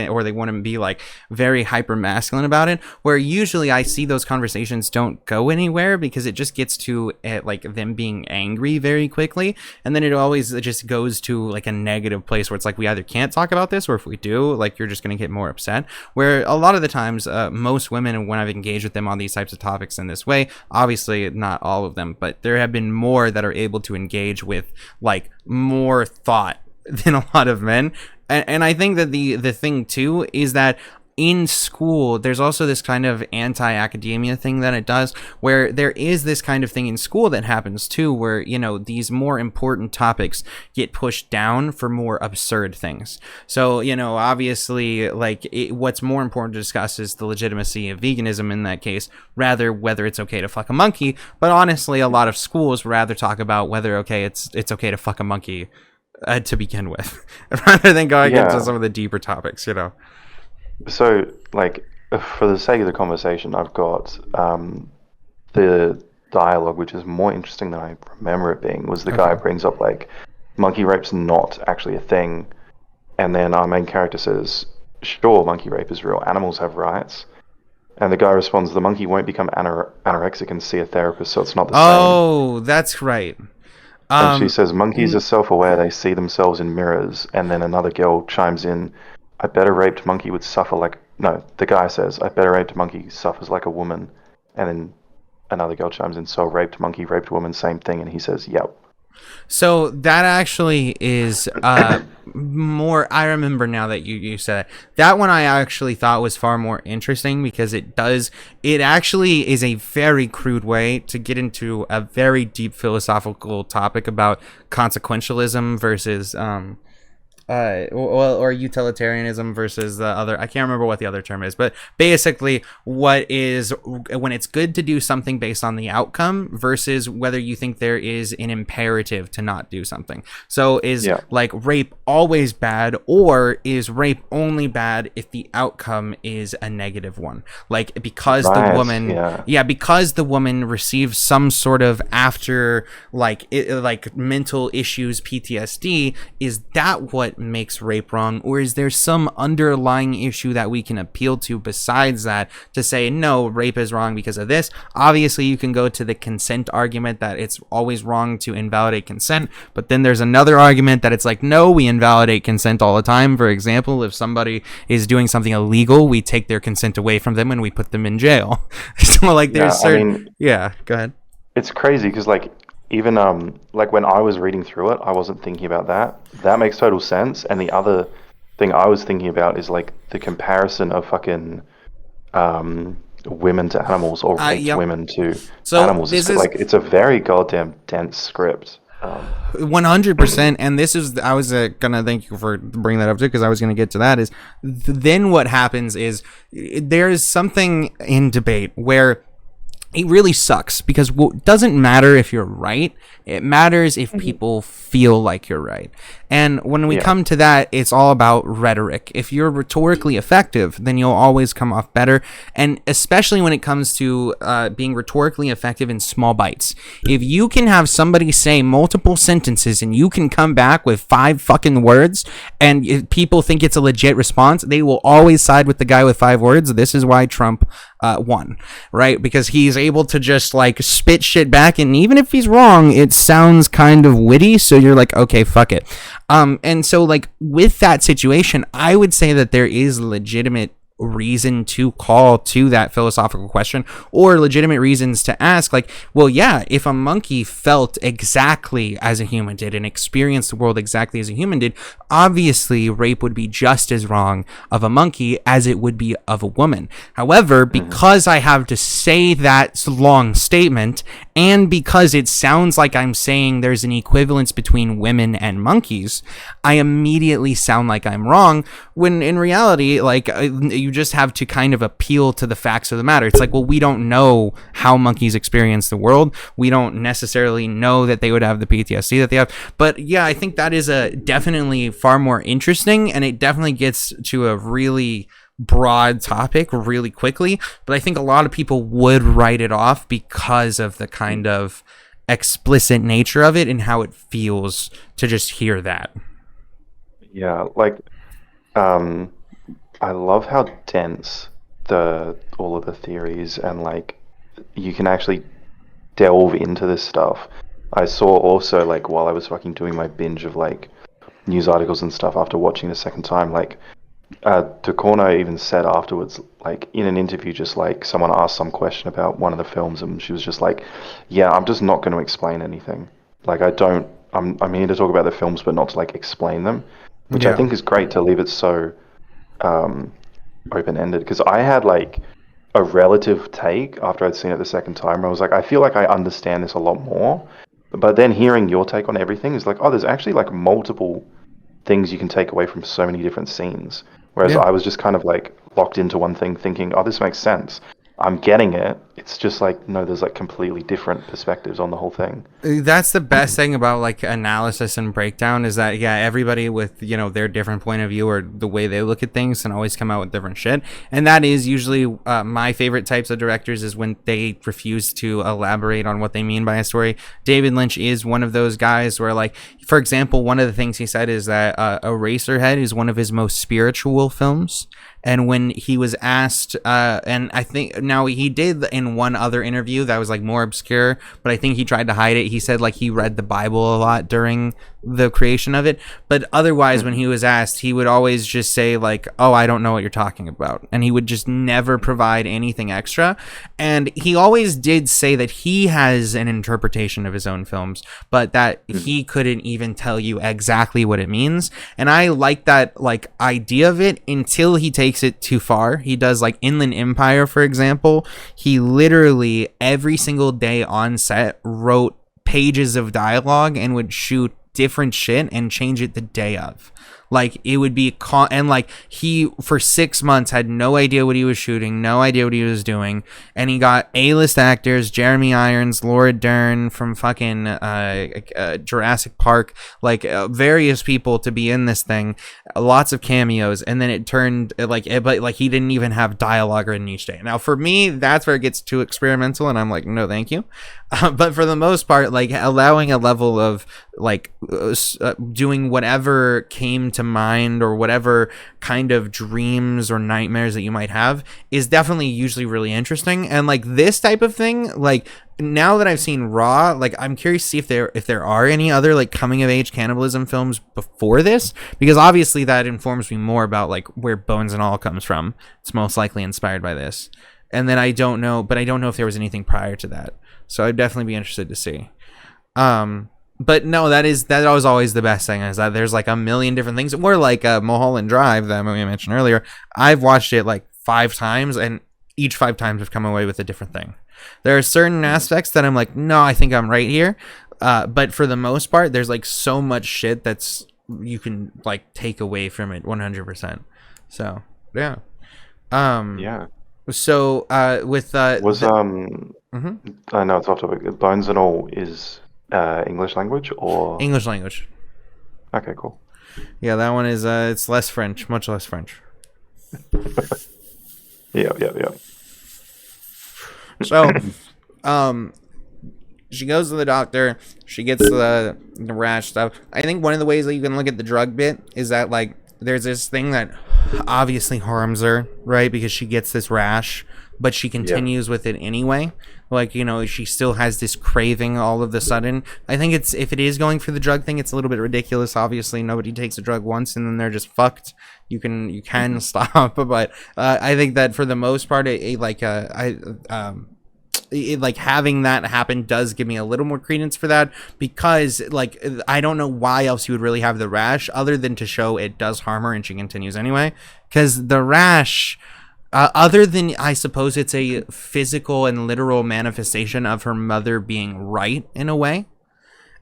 or they want to be like very hyper masculine about it, where usually I see those conversations don't go anywhere, because it just gets to like them being angry very quickly, and then it always just goes to like a negative place where it's like, we either can't talk about this, or if we do, like, you're just going to get more upset. Where a lot of the times, most women, when I've engaged with them on these types of topics in this way, obviously not all of them, but there have been more that are able to engage with like more thought than a lot of men. And I think that the thing too is that in school, there's also this kind of anti-academia thing that it does, where there is this kind of thing in school that happens too, where, you know, these more important topics get pushed down for more absurd things. So, you know, obviously, like, what's more important to discuss is the legitimacy of veganism in that case, rather whether it's okay to fuck a monkey. But honestly, a lot of schools rather talk about whether it's okay to fuck a monkey to begin with, rather than going into some of the deeper topics, you know. So, like, for the sake of the conversation, I've got the dialogue, which is more interesting than I remember it being, was the guy brings up, like, monkey rape's not actually a thing, and then our main character says, sure, monkey rape is real, animals have rights, and the guy responds, the monkey won't become anorexic and see a therapist, so it's not the same. Oh, that's right. And she says, monkeys are self-aware, they see themselves in mirrors, and then another girl chimes in, I bet a raped monkey would suffer like... No, the guy says, I bet a raped monkey suffers like a woman. And then another girl chimes in, so raped monkey, raped woman, same thing. And he says, yep. So that actually is more... I remember now that you said it. That one I actually thought was far more interesting, because it actually is a very crude way to get into a very deep philosophical topic about consequentialism versus... or utilitarianism versus the other, I can't remember what the other term is, but basically when it's good to do something based on the outcome versus whether you think there is an imperative to not do something. So is like rape always bad, or is rape only bad if the outcome is a negative one? Like, because the woman, because the woman receives some sort of after like mental issues, PTSD, is that what what makes rape wrong, or is there some underlying issue that we can appeal to besides that to say, no, rape is wrong because of this? Obviously, you can go to the consent argument that it's always wrong to invalidate consent, but then there's another argument that it's like, no, we invalidate consent all the time. For example, if somebody is doing something illegal, we take their consent away from them and we put them in jail. So like there's certain... Yeah, go ahead. It's crazy because like even like when I was reading through it, I wasn't thinking about that. That makes total sense. And the other thing I was thinking about is like the comparison of fucking women to animals or women to animals. It's a very goddamn dense script. 100%. And this is, I was gonna thank you for bringing that up too, because I was gonna get to that. Is then what happens is there's something in debate where it really sucks, because it doesn't matter if you're right. It matters if people feel like you're right. And when we come to that, it's all about rhetoric. If you're rhetorically effective, then you'll always come off better. And especially when it comes to being rhetorically effective in small bites. If you can have somebody say multiple sentences and you can come back with 5 fucking words and if people think it's a legit response, they will always side with the guy with 5 words. This is why Trump won, right? Because he's able to just like spit shit back, and even if he's wrong, it sounds kind of witty, so you're like, okay, fuck it. And so like with that situation, I would say that there is legitimate reason to call to that philosophical question, or legitimate reasons to ask, like, well, yeah, if a monkey felt exactly as a human did and experienced the world exactly as a human did, obviously rape would be just as wrong of a monkey as it would be of a woman. However, because I have to say that long statement, and because it sounds like I'm saying there's an equivalence between women and monkeys, I immediately sound like I'm wrong, when in reality, like, you just have to kind of appeal to the facts of the matter. It's like, well, we don't know how monkeys experience the world. We don't necessarily know that they would have the PTSD that they have. But yeah, I think that is definitely far more interesting, and it definitely gets to a really broad topic really quickly. But I think a lot of people would write it off because of the kind of explicit nature of it and how it feels to just hear that. Yeah, like, I love how dense all of the theories, and like you can actually delve into this stuff. I saw also, like, while I was fucking doing my binge of like news articles and stuff after watching the second time, like Ducorno even said afterwards, like in an interview, just like someone asked some question about one of the films, and she was just like, yeah, I'm just not going to explain anything. Like I'm here to talk about the films, but not to like explain them, which I think is great, to leave it so open-ended. Because I had like a relative take after I'd seen it the second time, where I was like, I feel like I understand this a lot more. But then hearing your take on everything is like, oh, there's actually like multiple things you can take away from so many different scenes. Whereas I was just kind of like locked into one thing thinking, oh, this makes sense. I'm getting it. It's just like, no, there's like completely different perspectives on the whole thing. That's the best thing about like analysis and breakdown, is that, yeah, everybody with, you know, their different point of view or the way they look at things can always come out with different shit. And that is usually my favorite types of directors, is when they refuse to elaborate on what they mean by a story. David Lynch is one of those guys where, like, for example, one of the things he said is that Eraserhead is one of his most spiritual films. And when he was asked, and I think now he did in one other interview that was like more obscure, but I think he tried to hide it. He said like he read the Bible a lot during the creation of it. But otherwise, when he was asked, he would always just say like, oh, I don't know what you're talking about. And he would just never provide anything extra. And he always did say that he has an interpretation of his own films, but that he couldn't even tell you exactly what it means. And I like that like idea of it until he takes it too far. He does like Inland Empire, for example. He literally every single day on set wrote pages of dialogue and would shoot different shit and change it the day of. Like it would be and like he for 6 months had no idea what he was shooting, no idea what he was doing, and he got A-list actors, Jeremy Irons, Laura Dern from fucking Jurassic Park, like various people to be in this thing, lots of cameos, and then it turned like, but like he didn't even have dialogue written each day. Now for me, that's where it gets too experimental, and I'm like, no, thank you. But for the most part, like allowing a level of like doing whatever came to mind, or whatever kind of dreams or nightmares that you might have, is definitely usually really interesting. And like this type of thing, like now that I've seen Raw, like I'm curious to see if there are any other like coming of age cannibalism films before this, because obviously that informs me more about like where Bones and All comes from. It's most likely inspired by this. And then I don't know if there was anything prior to that. So I'd definitely be interested to see. But no, that was always the best thing, is that there's like a million different things. Or like Mulholland Drive, that movie I mentioned earlier. I've watched it like 5 times, and each 5 times I've come away with a different thing. There are certain aspects that I'm like, no, I think I'm right here. But for the most part, there's like so much shit that's you can like take away from it 100%. So yeah. Yeah. So with I know it's off topic. Bones and All is English language or English language. Okay, cool. Yeah, that one is it's less French, much less French. Yeah. So, she goes to the doctor. She gets the rash stuff. I think one of the ways that you can look at the drug bit is that like there's this thing that obviously harms her, right? Because she gets this rash, but she continues with it anyway. Like, you know, she still has this craving all of a sudden. I think if it is going for the drug thing, it's a little bit ridiculous. Obviously, nobody takes a drug once and then they're just fucked. You can stop, but I think that for the most part, like having that happen does give me a little more credence for that, because like I don't know why else you would really have the rash other than to show it does harm her and she continues anyway. Because the rash, other than I suppose it's a physical and literal manifestation of her mother being right in a way,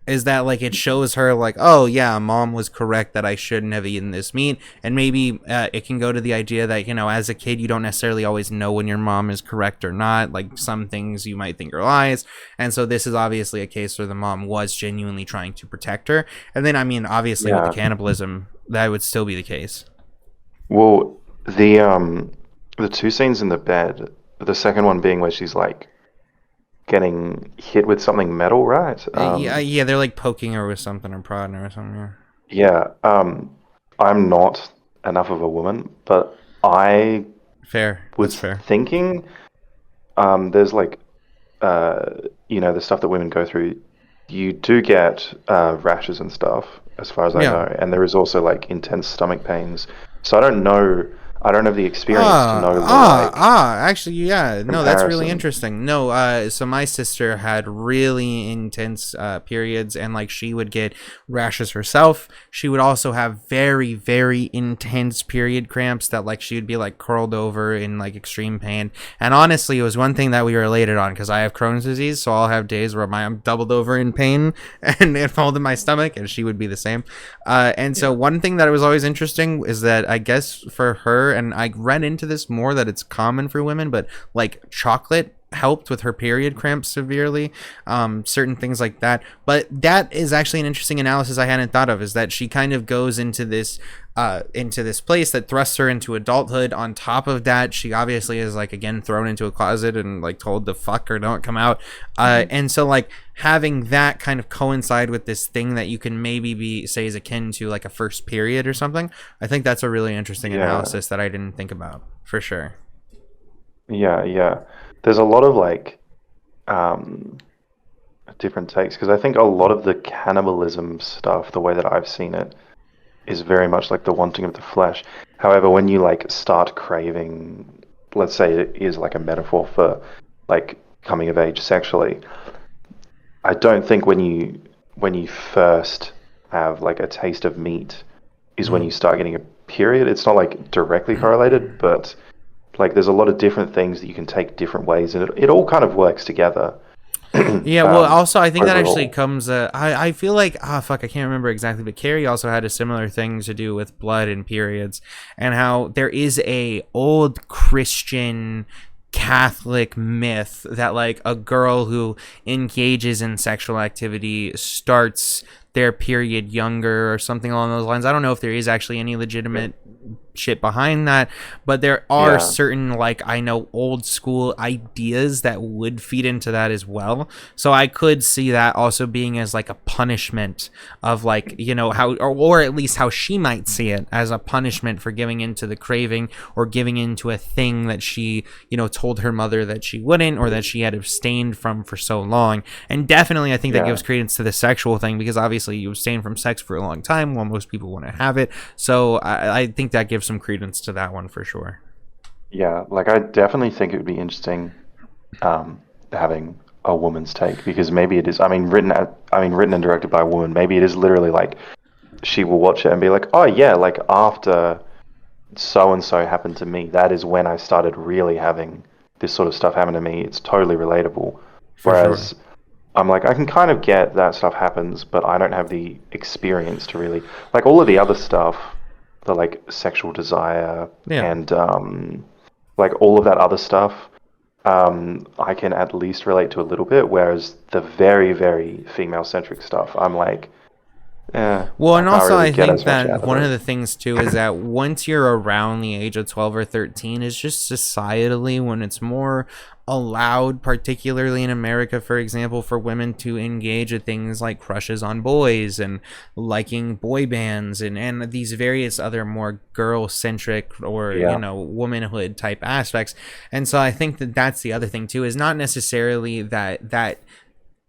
is that like it shows her like, oh yeah, mom was correct that I shouldn't have eaten this meat. And maybe it can go to the idea that, you know, as a kid you don't necessarily always know when your mom is correct or not. Like some things you might think are lies, and so this is obviously a case where the mom was genuinely trying to protect her. And then I mean obviously with the cannibalism, that would still be the case. Well, the 2 scenes in the bed, the second one being where she's like getting hit with something metal, right? Yeah, they're like poking her with something or prodding her or something. Yeah. I'm not enough of a woman, but I was thinking there's like you know, the stuff that women go through, you do get rashes and stuff, as far as I know, and there is also like intense stomach pains. So I don't have the experience to know. Actually, yeah. No, that's really interesting. No, so my sister had really intense periods, and like she would get rashes herself. She would also have very, very intense period cramps that like she would be like curled over in like extreme pain. And honestly, it was one thing that we related on, because I have Crohn's disease, so I'll have days where I'm doubled over in pain and it folded my stomach, and she would be the same. And so one thing that was always interesting is that I guess for her, and I read into this more, that it's common for women, but like chocolate helped with her period cramps severely, certain things like that. But that is actually an interesting analysis I hadn't thought of, is that she kind of goes into this place that thrusts her into adulthood. On top of that, she obviously is like again thrown into a closet and like told to fuck or don't come out, and so like having that kind of coincide with this thing that you can maybe say is akin to like a first period or something, I think that's a really interesting analysis that I didn't think about, for sure. Yeah. There's a lot of like different takes, because I think a lot of the cannibalism stuff, the way that I've seen it, is very much like the wanting of the flesh. However, when you like start craving, let's say it is like a metaphor for like coming of age sexually, I don't think when you first have like a taste of meat is when you start getting a period. It's not like directly correlated, but like there's a lot of different things that you can take different ways, and it all kind of works together. Yeah, well, also I think overall. that actually comes. I feel like I can't remember exactly, but Carrie also had a similar thing to do with blood and periods, and how there is a old Christian Catholic myth that like a girl who engages in sexual activity starts their period younger or something along those lines. I don't know if there is actually any legitimate shit behind that, but there are Yeah. certain, like, I know old school ideas that would feed into that as well. So I could see that also being as like a punishment of, like, you know, how, or at least how she might see it, as a punishment for giving into the craving or giving into a thing that she, you know, told her mother that she wouldn't, or that she had abstained from for so long. And definitely I think that gives credence to the sexual thing, because obviously you abstain from sex for a long time while most people want to have it. So I think that gives some credence to that one for sure. Yeah, like I definitely think it would be interesting having a woman's take, because maybe it is. Written and directed by a woman. Maybe it is literally like she will watch it and be like, "Oh yeah, like after so and so happened to me, that is when I started really having this sort of stuff happen to me. It's totally relatable." Whereas I'm like, I can kind of get that stuff happens, but I don't have the experience to really, like, all of the other stuff, the like sexual desire and like all of that other stuff. I can at least relate to a little bit, whereas the very, very female-centric stuff, I'm like, well, and also really I think that that one of the things too is that once you're around the age of 12 or 13, is just societally when it's more allowed, particularly in America, for example, for women to engage with things like crushes on boys and liking boy bands and these various other more girl-centric or you know, womanhood type aspects. And so I think that that's the other thing too, is not necessarily that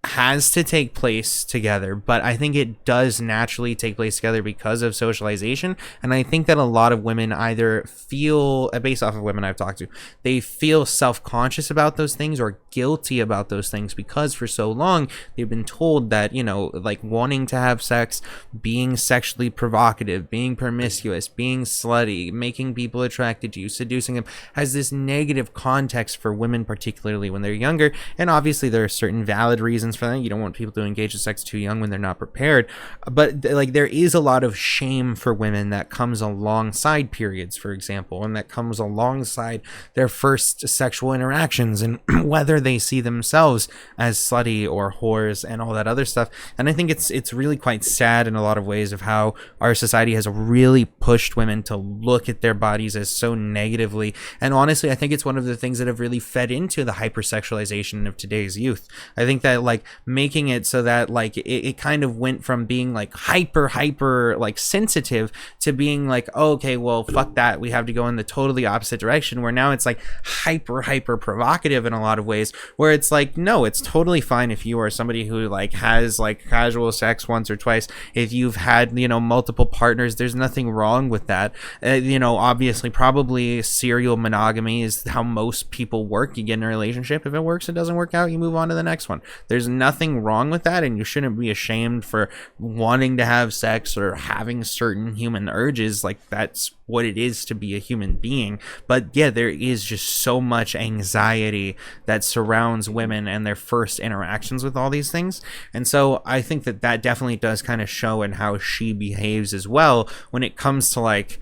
has to take place together, but I think it does naturally take place together because of socialization. And I think that a lot of women either feel, based off of women I've talked to, they feel self-conscious about those things or guilty about those things because for so long they've been told that, you know, like wanting to have sex, being sexually provocative, being promiscuous, being slutty, making people attracted to you, seducing them, has this negative context for women, particularly when they're younger. And obviously there are certain valid reasons for that. You don't want people to engage in sex too young when they're not prepared, but like there is a lot of shame for women that comes alongside periods, for example, and that comes alongside their first sexual interactions, and whether they see themselves as slutty or whores and all that other stuff. And I think it's really quite sad in a lot of ways of how our society has really pushed women to look at their bodies as so negatively. And honestly, I think it's one of the things that have really fed into the hypersexualization of today's youth. I think that like making it so that like it kind of went from being like hyper like sensitive to being like, oh, okay, well, fuck that, we have to go in the totally opposite direction, where now it's like hyper provocative in a lot of ways, where it's like, no, it's totally fine if you are somebody who like has like casual sex once or twice, if you've had, you know, multiple partners, there's nothing wrong with that. You know, obviously probably serial monogamy is how most people work. You get in a relationship, if it works, it doesn't work out, you move on to the next one. There's nothing wrong with that, and you shouldn't be ashamed for wanting to have sex or having certain human urges. Like, that's what it is to be a human being. But yeah, there is just so much anxiety that surrounds women and their first interactions with all these things. And so I think that that definitely does kind of show in how she behaves as well when it comes to like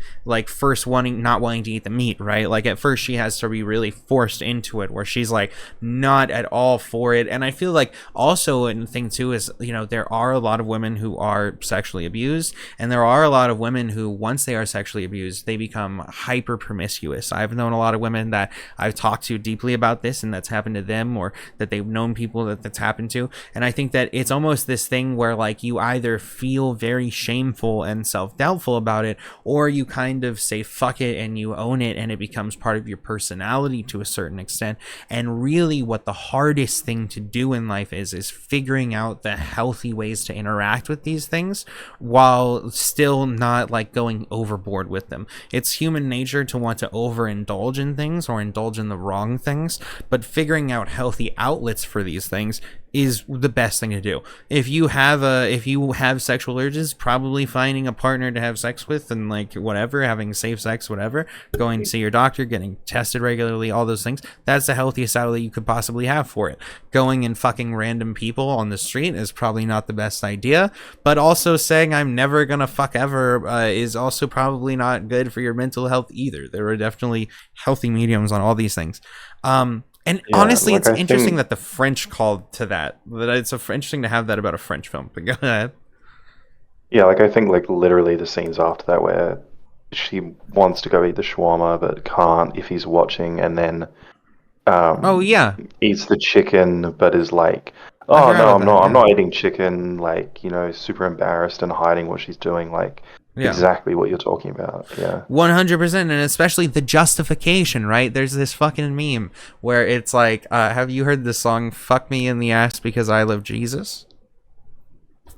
first not wanting to eat the meat, right? Like at first she has to be really forced into it, where she's like not at all for it. And I feel like also a thing too is, you know, there are a lot of women who are sexually abused, and there are a lot of women who, once they are sexually abused, they become hyper promiscuous. I've known a lot of women that I've talked to deeply about this, and that's happened to them, or that they've known people that's happened to. And I think that it's almost this thing where like you either feel very shameful and self-doubtful about it, or you kind of say fuck it and you own it, and it becomes part of your personality to a certain extent. And really what the hardest thing to do in life is figuring out the healthy ways to interact with these things while still not like going overboard with them. It's human nature to want to overindulge in things or indulge in the wrong things, but figuring out healthy outlets for these things is the best thing to do. If you have sexual urges, probably finding a partner to have sex with and like whatever, having safe sex, whatever, going to see your doctor, getting tested regularly, all those things, that's the healthiest outlet you could possibly have for it. Going and fucking random people on the street is probably not the best idea, but also saying I'm never gonna fuck ever is also probably not good for your mental health either. There are definitely healthy mediums on all these things. And yeah, honestly, like it's interesting that the French called to that. That it's interesting to have that about a French film. But go ahead. Yeah, like I think like literally the scenes after that where she wants to go eat the shawarma but can't if he's watching, and then Oh yeah, eats the chicken but is like, I oh forgot no, about I'm that. not, I'm Yeah, not eating chicken, like, super embarrassed and hiding what she's doing, like yeah. exactly what you're talking about. Yeah. 100%, and especially the justification, right? There's this fucking meme where it's like, have you heard the song "Fuck Me in the Ass Because I Love Jesus"?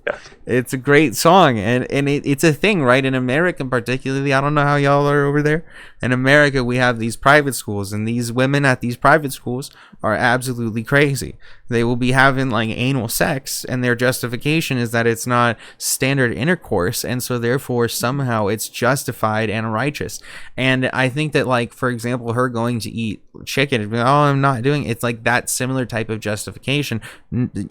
Yes. It's a great song, and it's a thing, right? In America, particularly, I don't know how y'all are over there. In America, we have these private schools, and these women at these private schools are absolutely crazy. They will be having like anal sex, and their justification is that it's not standard intercourse, and so therefore somehow it's justified and righteous. And I think that, like, for example, her going to eat chicken, oh, I'm not doing it's like that similar type of justification,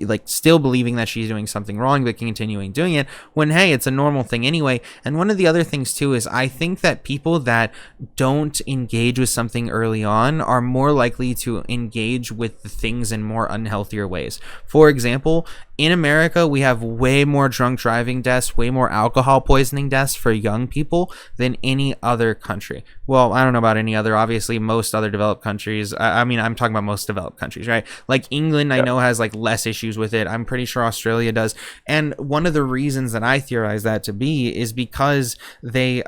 like still believing that she's doing something wrong, but continuing doing it when, hey, it's a normal thing anyway. And one of the other things too is I think that people that don't engage with something early on are more likely to engage with the things in more unhealthier ways. For example, in America, we have way more drunk driving deaths, way more alcohol poisoning deaths for young people than any other country. Well, I don't know about any other. Obviously, most other developed countries. I mean, I'm talking about most developed countries, right? Like England, I know has like less issues with it. I'm pretty sure Australia does. And one of the reasons that I theorize that to be is because they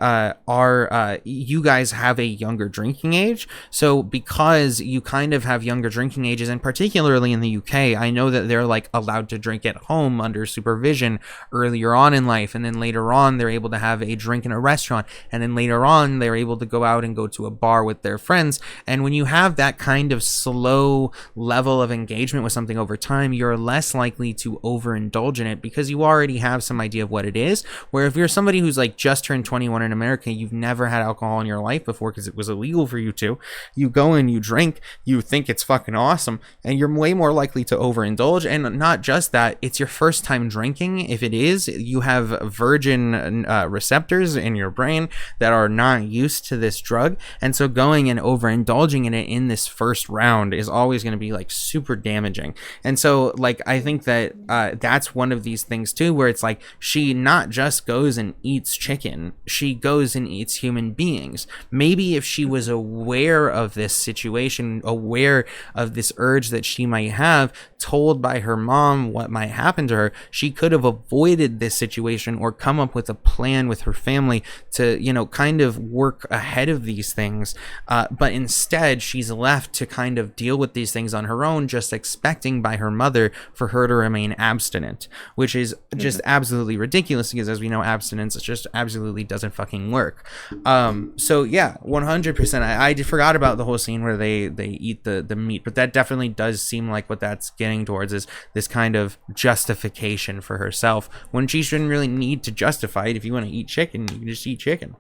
you guys have a younger drinking age. So because you kind of have younger drinking ages, and particularly in the UK, I know that they're like allowed to drink at home under supervision earlier on in life, and then later on they're able to have a drink in a restaurant, and then later on they're able to go out and go to a bar with their friends. And when you have that kind of slow level of engagement with something over time, you're less likely to overindulge in it because you already have some idea of what it is. Where if you're somebody who's like just turned 21 in America, you've never had alcohol in your life before because it was illegal for you to, you go and you drink, you think it's fucking awesome, and you're way more likely to overindulge. And not just that, it's your first time drinking. If it is, you have virgin receptors in your brain that are not used to this drug, and so going and overindulging in it in this first round is always going to be like super damaging. And so like I think that that's one of these things too, where it's like she not just goes and eats chicken, she goes and eats human beings. Maybe if she was aware of this situation, aware of this urge that she might have, told by her mom what might happen to her, she could have avoided this situation or come up with a plan with her family to, kind of work ahead of these things. But instead, she's left to kind of deal with these things on her own, just expecting by her mother for her to remain abstinent, which is just absolutely ridiculous because, as we know, abstinence just absolutely doesn't fucking work. So yeah, 100%. I forgot about the whole scene where they eat the meat, but that definitely does seem like what that's getting towards is this kind of justification for herself when she shouldn't really need to justify it. If you want to eat chicken, you can just eat chicken.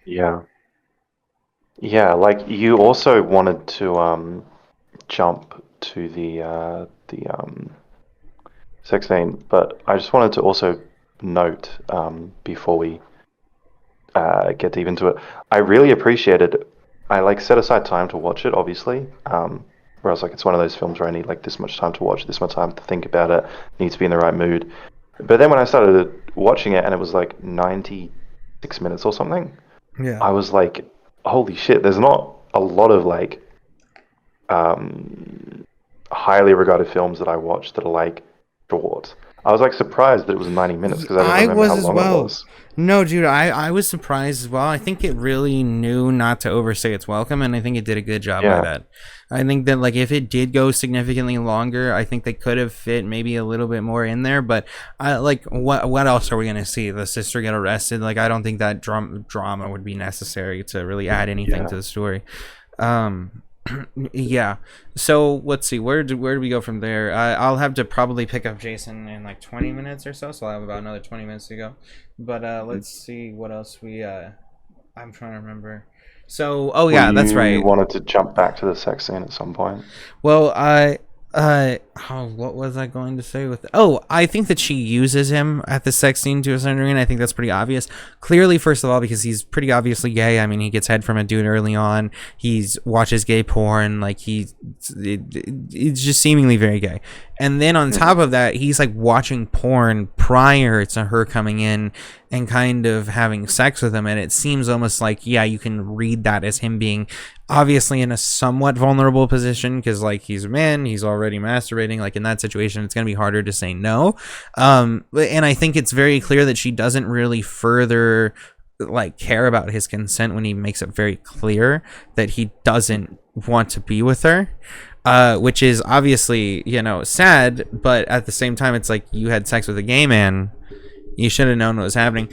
Yeah. Yeah, like you also wanted to jump to the sex scene, but I just wanted to also note before we get deep into it, I really appreciated. I like set aside time to watch it, obviously. Whereas like it's one of those films where I need like this much time to watch, this much time to think about it, need to be in the right mood. But then when I started watching it and it was like 96 minutes or something, Yeah. I was like, holy shit, there's not a lot of like highly regarded films that I watch that are like short. I was like surprised that it was 90 minutes because I didn't remember how long it was. No, dude, I was surprised as well. I think it really knew not to overstay its welcome, and I think it did a good job by that. I think that like if it did go significantly longer, I think they could have fit maybe a little bit more in there. But like what else are we gonna see? The sister get arrested? Like I don't think that drama would be necessary to really add anything to the story. Yeah, so let's see, where do we go from there? I'll have to probably pick up Jason in like 20 minutes or so I'll have about another 20 minutes to go. But let's see what else I'm trying to remember. So that's right, You wanted to jump back to the sex scene at some point. well, what was I going to say with I think that she uses him at the sex scene to a certain degree, and I think that's pretty obvious. Clearly, first of all, because he's pretty obviously gay. I mean, he gets head from a dude early on. He's watches gay porn, like it's just seemingly very gay. And then on top of that, he's like watching porn prior to her coming in and kind of having sex with him. And it seems almost like, yeah, you can read that as him being obviously in a somewhat vulnerable position, because like he's a man, he's already masturbating. Like in that situation, it's going to be harder to say no. And I think it's very clear that she doesn't really further like care about his consent when he makes it very clear that he doesn't want to be with her, which is obviously, you know, sad, but at the same time it's like, you had sex with a gay man, you should have known what was happening.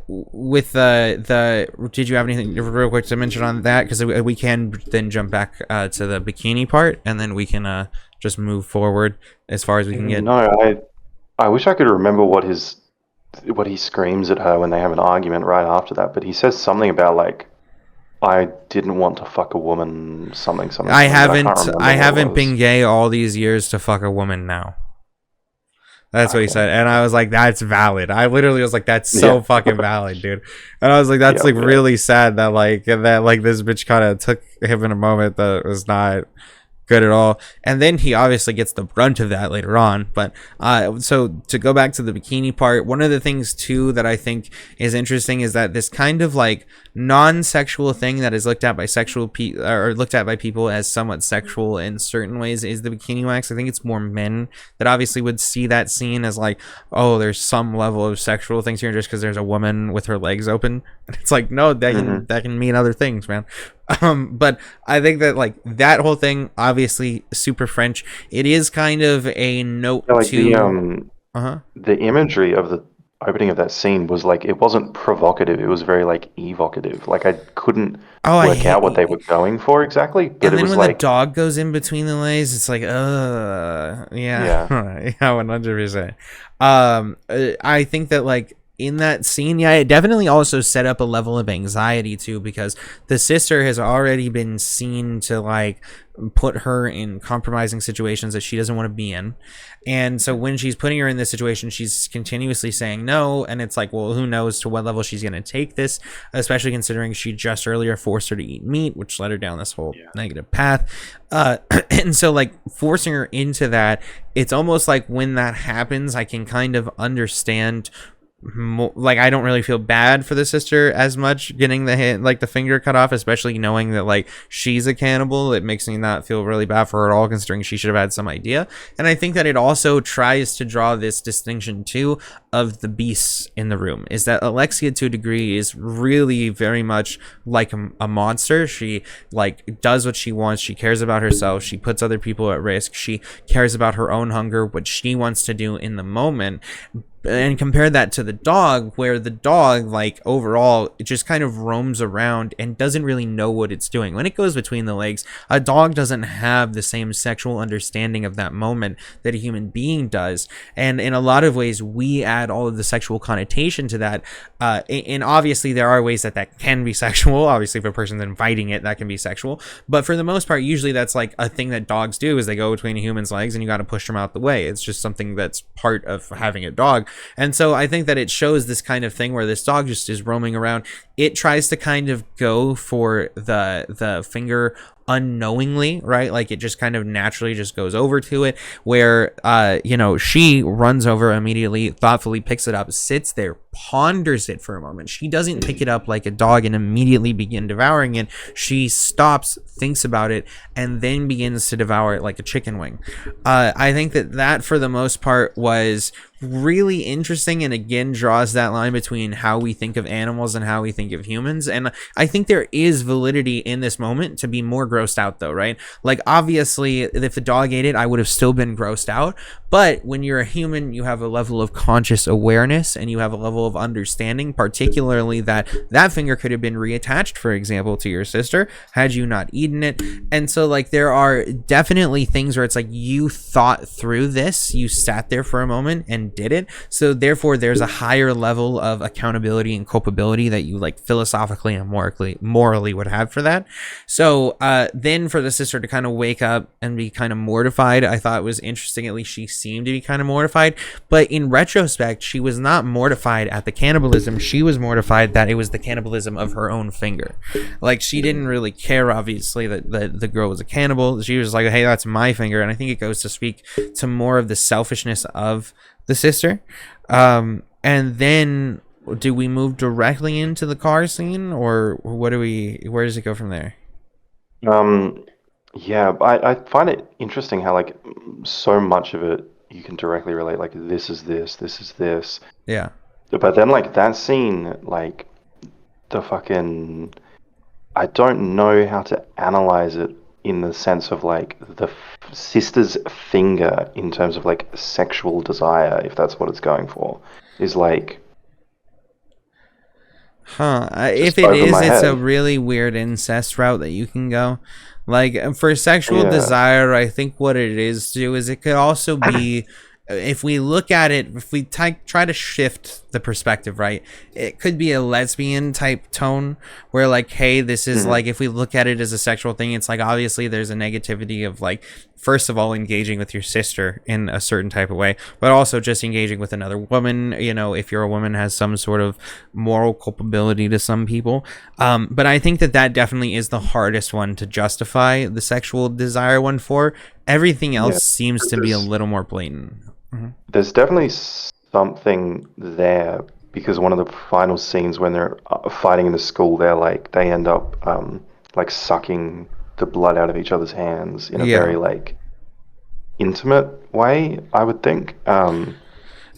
With did you have anything real quick to mention on that, because we can then jump back to the bikini part, and then we can just move forward as far as we can get. No, I wish I could remember what he screams at her when they have an argument right after that, but he says something about like, I didn't want to fuck a woman, something. I haven't been gay all these years to fuck a woman now. That's what he said, and I was like, that's valid. I literally was like, that's so fucking valid, dude. And I was like, that's really sad that this bitch kind of took him in a moment that was not good at all. And then he obviously gets the brunt of that later on. But so to go back to the bikini part, one of the things too that I think is interesting is that this kind of like non-sexual thing that is looked at by looked at by people as somewhat sexual in certain ways is the bikini wax. I think it's more men that obviously would see that scene as like, oh, there's some level of sexual things here just because there's a woman with her legs open. And it's like, no, that can mean other things, man. But I think that like that whole thing, obviously super French. It is kind of a note to the imagery of the opening of that scene was like, it wasn't provocative, it was very like evocative. Like I couldn't work out what they were going for exactly, but and then it was when like the dog goes in between the legs, it's like yeah 100%. I think that like in that scene, it definitely also set up a level of anxiety too, because the sister has already been seen to like put her in compromising situations that she doesn't want to be in. And so when she's putting her in this situation, she's continuously saying no, and it's like, well, who knows to what level she's going to take this, especially considering she just earlier forced her to eat meat, which led her down this whole negative path. And so like forcing her into that, it's almost like when that happens, I can kind of understand like I don't really feel bad for the sister as much getting the finger cut off, especially knowing that like she's a cannibal. It makes me not feel really bad for her at all, considering she should have had some idea. And I think that it also tries to draw this distinction too of the beasts in the room, is that Alexia to a degree is really very much like a monster. She like does what she wants, she cares about herself, she puts other people at risk, she cares about her own hunger, what she wants to do in the moment. And compare that to the dog, where the dog, like overall, it just kind of roams around and doesn't really know what it's doing. When it goes between the legs, a dog doesn't have the same sexual understanding of that moment that a human being does. And in a lot of ways, we add all of the sexual connotation to that. And obviously, there are ways that can be sexual. Obviously, if a person's inviting it, that can be sexual. But for the most part, usually that's like a thing that dogs do, is they go between a human's legs and you got to push them out the way. It's just something that's part of having a dog. And so I think that it shows this kind of thing where this dog just is roaming around. It tries to kind of go for the finger unknowingly, right? Like it just kind of naturally just goes over to it, where she runs over immediately, thoughtfully picks it up, sits there, ponders it for a moment. She doesn't pick it up like a dog and immediately begin devouring it. She stops, thinks about it, and then begins to devour it like a chicken wing. I think that for the most part was really interesting, and again draws that line between how we think of animals and how we think of humans. And I think there is validity in this moment to be more grossed out though, right? Like obviously if the dog ate it, I would have still been grossed out, but when you're a human, you have a level of conscious awareness and you have a level of understanding, particularly that finger could have been reattached, for example, to your sister had you not eaten it. And so like there are definitely things where it's like you thought through this, you sat there for a moment and did it, so therefore there's a higher level of accountability and culpability that you like philosophically and morally would have for that. So then for the sister to kind of wake up and be kind of mortified, I thought it was interesting. At least she seemed to be kind of mortified, but in retrospect she was not mortified at the cannibalism. She was mortified that it was the cannibalism of her own finger. Like she didn't really care obviously that the girl was a cannibal. She was like, hey, that's my finger. And I think it goes to speak to more of the selfishness of the sister. And then do we move directly into the car scene, or what do we? Where does it go from there? Um, yeah, I find it interesting how like so much of it you can directly relate. Like this is this, this is this. Yeah. But then like that scene, like the fucking I don't know how to analyze it in the sense of like the sister's finger in terms of like sexual desire, if that's what it's going for, is like Huh. If just it over is, my it's a head. really weird incest route that you can go. Like for sexual Yeah. desire, I think what it is too is it could also be, if we look at it, if we try to shift the perspective, right? It could be a lesbian type tone where like, hey, this is Mhm. like, if we look at it as a sexual thing, it's like obviously there's a negativity of like, first of all, engaging with your sister in a certain type of way, but also just engaging with another woman. You know, if you're a woman, has some sort of moral culpability to some people. But I think that that definitely is the hardest one to justify the sexual desire one for. Everything Yeah. else seems to be a There's little more blatant. Mhm. there's definitely something there because one of the final scenes when they're fighting in the school, they're like they end up like sucking the blood out of each other's hands in a Yeah. very like intimate way, I would think.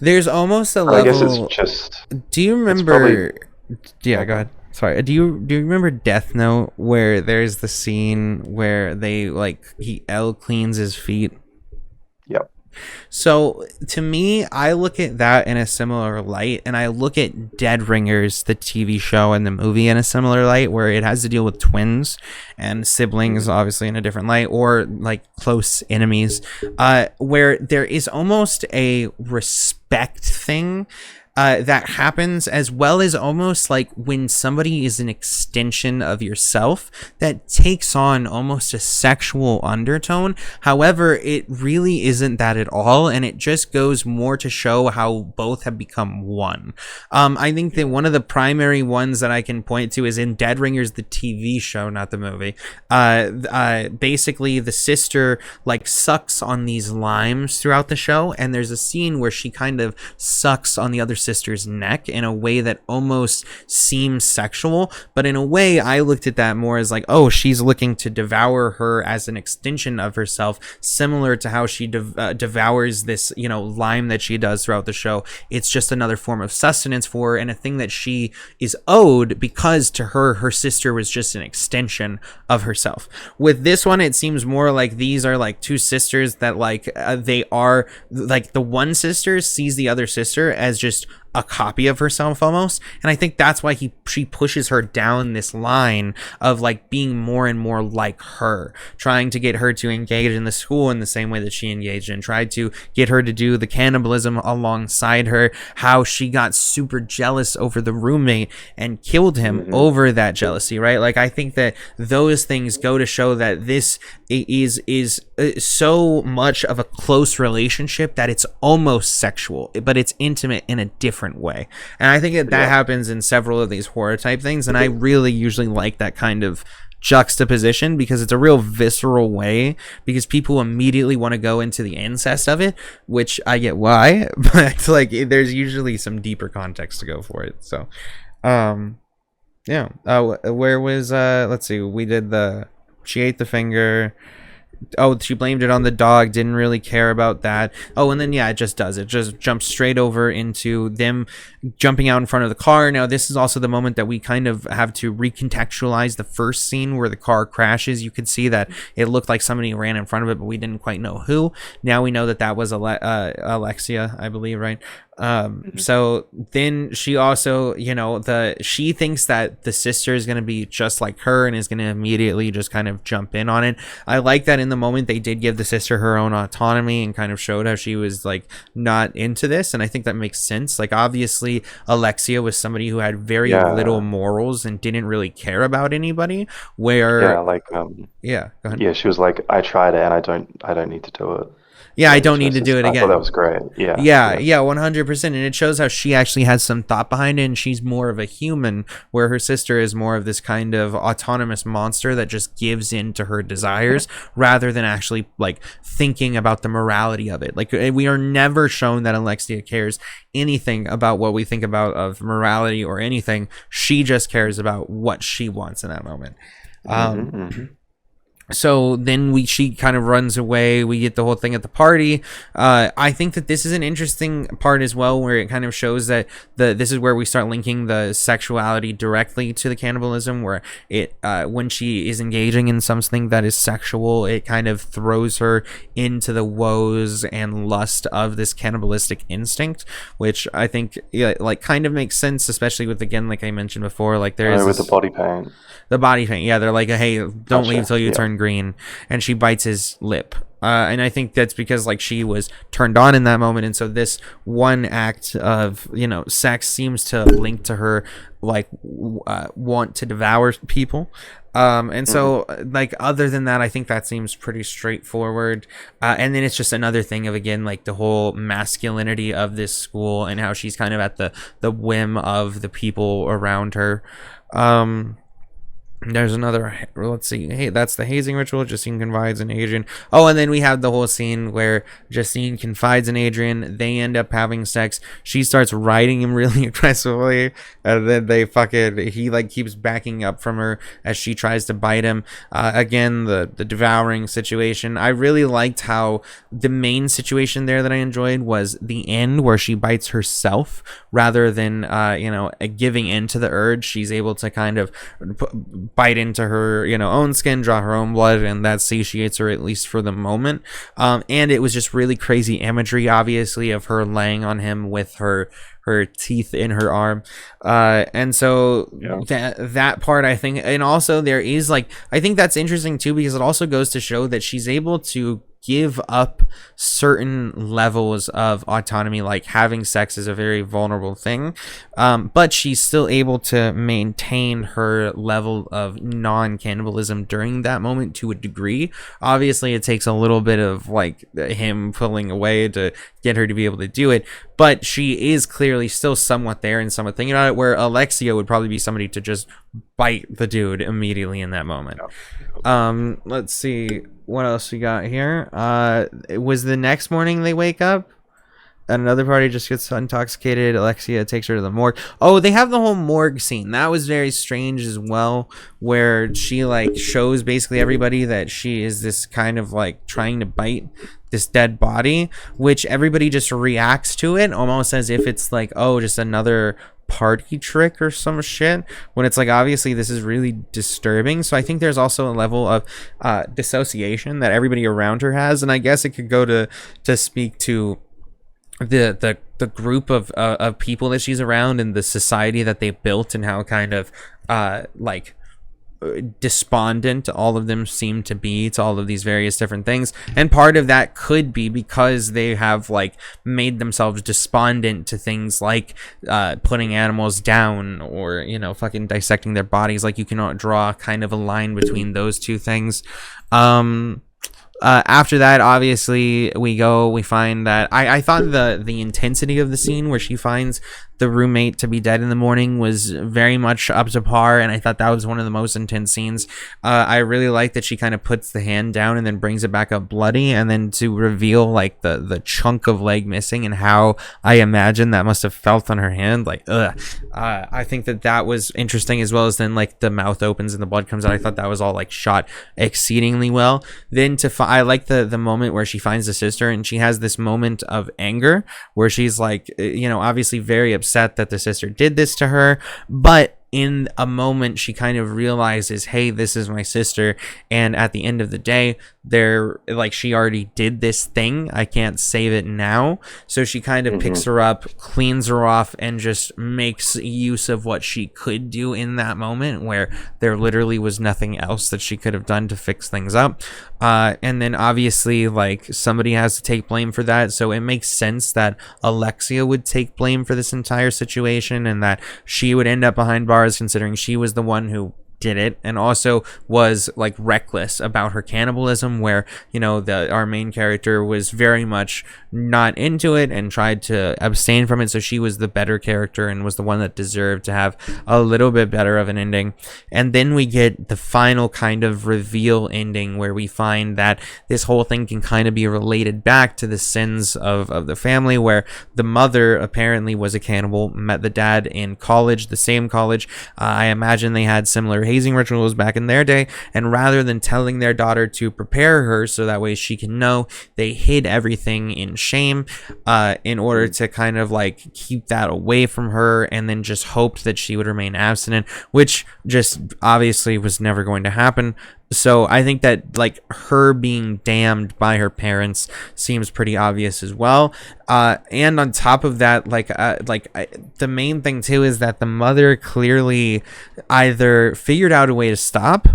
There's almost a But I guess it's level. just Do you it's probably remember? Yeah, yeah, go go ahead. Sorry. Do you remember Death Note where there's the scene where they like he L cleans his feet? yep. So to me, I look at that in a similar light, and I look at Dead Ringers, the TV show and the movie, in a similar light, where it has to deal with twins and siblings, obviously in a different light, or like close enemies, where there is almost a respect thing. That happens, as well as almost like when somebody is an extension of yourself that takes on almost a sexual undertone. However, it really isn't that at all, and it just goes more to show how both have become one. I think that one of the primary ones that I can point to is in Dead Ringers, the TV show, not the movie. Basically, the sister like sucks on these limes throughout the show, and there's a scene where she kind of sucks on the other sister's neck in a way that almost seems sexual, but in a way I looked at that more as like, oh, she's looking to devour her as an extension of herself, similar to how she devours this, you know, lime that she does throughout the show. It's just another form of sustenance for her and a thing that she is owed, because to her, her sister was just an extension of herself. With this one, it seems more like these are like two sisters that like they are like, the one sister sees the other sister as just a copy of herself almost, and I think that's why she pushes her down this line of like being more and more like her, trying to get her to engage in the school in the same way that she engaged in, tried to get her to do the cannibalism alongside her, how she got super jealous over the roommate and killed him Hmm. over that jealousy, right? Like I think that those things go to show that this is so much of a close relationship that it's almost sexual, but it's intimate in a different way. And I think that Yeah. happens in several of these horror type things, and I really usually like that kind of juxtaposition because it's a real visceral way, because people immediately want to go into the incest of it, which I get why, but like there's usually some deeper context to go for it. So yeah. Where was let's see, we did the she ate the finger. Oh, she blamed it on the dog, didn't really care about that. Oh, and then yeah, it just does. It just jumps straight over into them jumping out in front of the car. Now, this is also the moment that we kind of have to recontextualize the first scene where the car crashes. You could see that it looked like somebody ran in front of it, but we didn't quite know who. Now we know that that was Alexia, I believe, right? So then she also, you know, she thinks that the sister is going to be just like her and is going to immediately just kind of jump in on it. I like that in the moment they did give the sister her own autonomy and kind of showed how she was like not into this, and I think that makes sense. Like obviously Alexia was somebody who had very little Yeah. morals and didn't really care about anybody, Yeah, where like yeah, go ahead. yeah, she was like, I tried it and I don't need to do it. Yeah, I don't need to do it I again. thought that was great. Yeah. Yeah, 100%. And it shows how she actually has some thought behind it, and she's more of a human, where her sister is more of this kind of autonomous monster that just gives in to her desires rather than actually like thinking about the morality of it. Like, we are never shown that Alexia cares anything about what we think about of morality or anything. She just cares about what she wants in that moment. So then she kind of runs away. We get the whole thing at the party. I think that this is an interesting part as well, where it kind of shows that this is where we start linking the sexuality directly to the cannibalism, where it when she is engaging in something that is sexual, it kind of throws her into the woes and lust of this cannibalistic instinct, which I think like kind of makes sense, especially with, again, like I mentioned before, like there is with the body paint. The body paint, yeah, they're like, hey, don't leave till you turn green, and she bites his lip. And I think that's because like she was turned on in that moment, and so this one act of sex seems to link to her like want to devour people. And so like other than that, I think that seems pretty straightforward. And then it's just another thing of, again, like the whole masculinity of this school and how she's kind of at the whim of the people around her. There's another, let's see, hey, that's the hazing ritual. Justine confides in Adrian. Oh, and then we have the whole scene where Justine confides in Adrian. They end up having sex. She starts riding him really aggressively, and then he like keeps backing up from her as she tries to bite him. Again, the devouring situation. I really liked how the main situation there that I enjoyed was the end where she bites herself rather than giving in to the urge. She's able to kind of bite into her own skin, draw her own blood, and that satiates her, at least for the moment. And it was just really crazy imagery, obviously, of her laying on him with her teeth in her arm, and so that part, I think. And also there is like, I think that's interesting too, because it also goes to show that she's able to give up certain levels of autonomy, like having sex is a very vulnerable thing, but she's still able to maintain her level of non-cannibalism during that moment to a degree. Obviously it takes a little bit of like him pulling away to get her to be able to do it, but she is clearly still somewhat there and somewhat thinking about it, where Alexia would probably be somebody to just bite the dude immediately in that moment. Let's see what else we got here. It was the next morning they wake up and another party just gets intoxicated. Alexia takes her to the morgue. Oh, they have the whole morgue scene. That was very strange as well, where she like shows basically everybody that she is this kind of like trying to bite this dead body, which everybody just reacts to it almost as if it's like, oh, just another party trick or some shit, when it's like, obviously this is really disturbing. So I think there's also a level of dissociation that everybody around her has, and I guess it could go to speak to the group of people that she's around and the society that they built, and how kind of like despondent all of them seem to be to all of these various different things. And part of that could be because they have like made themselves despondent to things like putting animals down, or fucking dissecting their bodies. Like, you cannot draw kind of a line between those two things. After that, obviously we find that I thought the intensity of the scene where she finds the roommate to be dead in the morning was very much up to par, and I thought that was one of the most intense scenes. I really like that she kind of puts the hand down and then brings it back up bloody, and then to reveal like the chunk of leg missing, and how I imagine that must have felt on her hand. Like, I think that was interesting, as well as then like the mouth opens and the blood comes out. I thought that was all like shot exceedingly well. Then I like the moment where she finds the sister, and she has this moment of anger where she's like, obviously very upset that the sister did this to her, but in a moment she kind of realizes, hey, this is my sister, and at the end of the day, she already did this thing, I can't save it now. So she kind of picks her up, cleans her off, and just makes use of what she could do in that moment, where there literally was nothing else that she could have done to fix things up. And then obviously like somebody has to take blame for that, so it makes sense that Alexia would take blame for this entire situation, and that she would end up behind bars, considering she was the one who did it, and also was like reckless about her cannibalism, where our main character was very much not into it and tried to abstain from it, so she was the better character and was the one that deserved to have a little bit better of an ending. And then we get the final kind of reveal ending where we find that this whole thing can kind of be related back to the sins of the family, where the mother apparently was a cannibal, met the dad in college, the same college. I imagine they had similar hazing rituals back in their day, and rather than telling their daughter to prepare her so that way she can know, they hid everything in shame in order to kind of like keep that away from her, and then just hoped that she would remain abstinent, which just obviously was never going to happen. So I think that like her being damned by her parents seems pretty obvious as well. And on top of that, the main thing too is that the mother clearly either figured out a way to stop,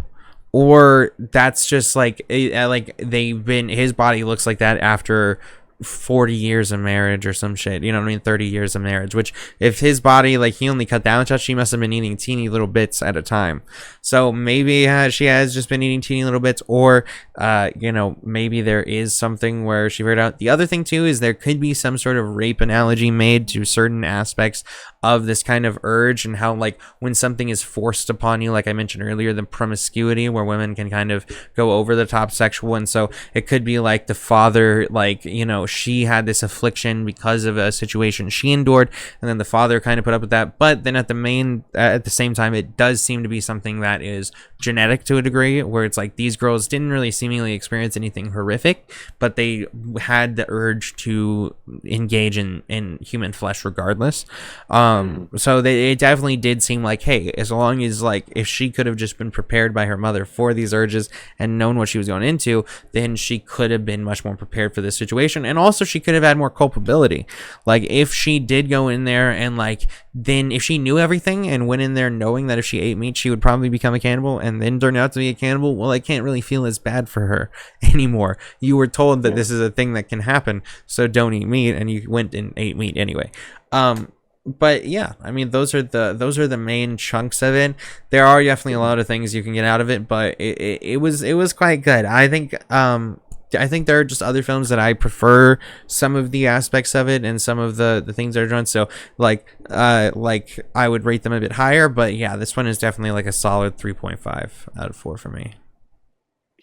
or that's just like his body looks like that after 40 years of marriage or some shit, 30 years of marriage, which if his body, like, he only cut down she must have been eating teeny little bits at a time. So maybe she has just been eating teeny little bits, or maybe there is something where she figured out. The other thing too is there could be some sort of rape analogy made to certain aspects of this kind of urge, and how like when something is forced upon you, like I mentioned earlier, the promiscuity where women can kind of go over the top sexual. And so it could be like the father, like, she had this affliction because of a situation she endured, and then the father kind of put up with that. But then at the same time, it does seem to be something that is genetic to a degree, where it's like these girls didn't really seemingly experience anything horrific, but they had the urge to engage in human flesh regardless. So it definitely did seem like, hey, as long as like if she could have just been prepared by her mother for these urges and known what she was going into, then she could have been much more prepared for this situation. And also she could have had more culpability. Like if she did go in there and like, then if she knew everything and went in there knowing that if she ate meat she would probably become a cannibal, and then turned out to be a cannibal, well, I can't really feel as bad for her anymore. You were told that this is a thing that can happen, so don't eat meat, and you went and ate meat anyway. But yeah, I mean, those are the main chunks of it. There are definitely a lot of things you can get out of it, but it was quite good. I think there are just other films that I prefer some of the aspects of it and some of the things that are done. So like I would rate them a bit higher, but yeah, this one is definitely like a solid 3.5 out of 4 for me.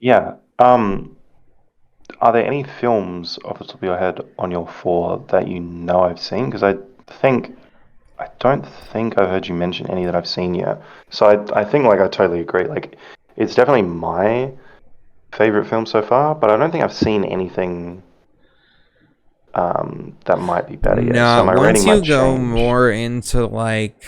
Yeah. Are there any films off the top of your head on your 4 that I've seen? Because I don't think I've heard you mention any that I've seen yet. So I think like I totally agree. Like it's definitely my favorite film so far, but I don't think I've seen anything that might be better yet. No, so my once rating you might go change. more into like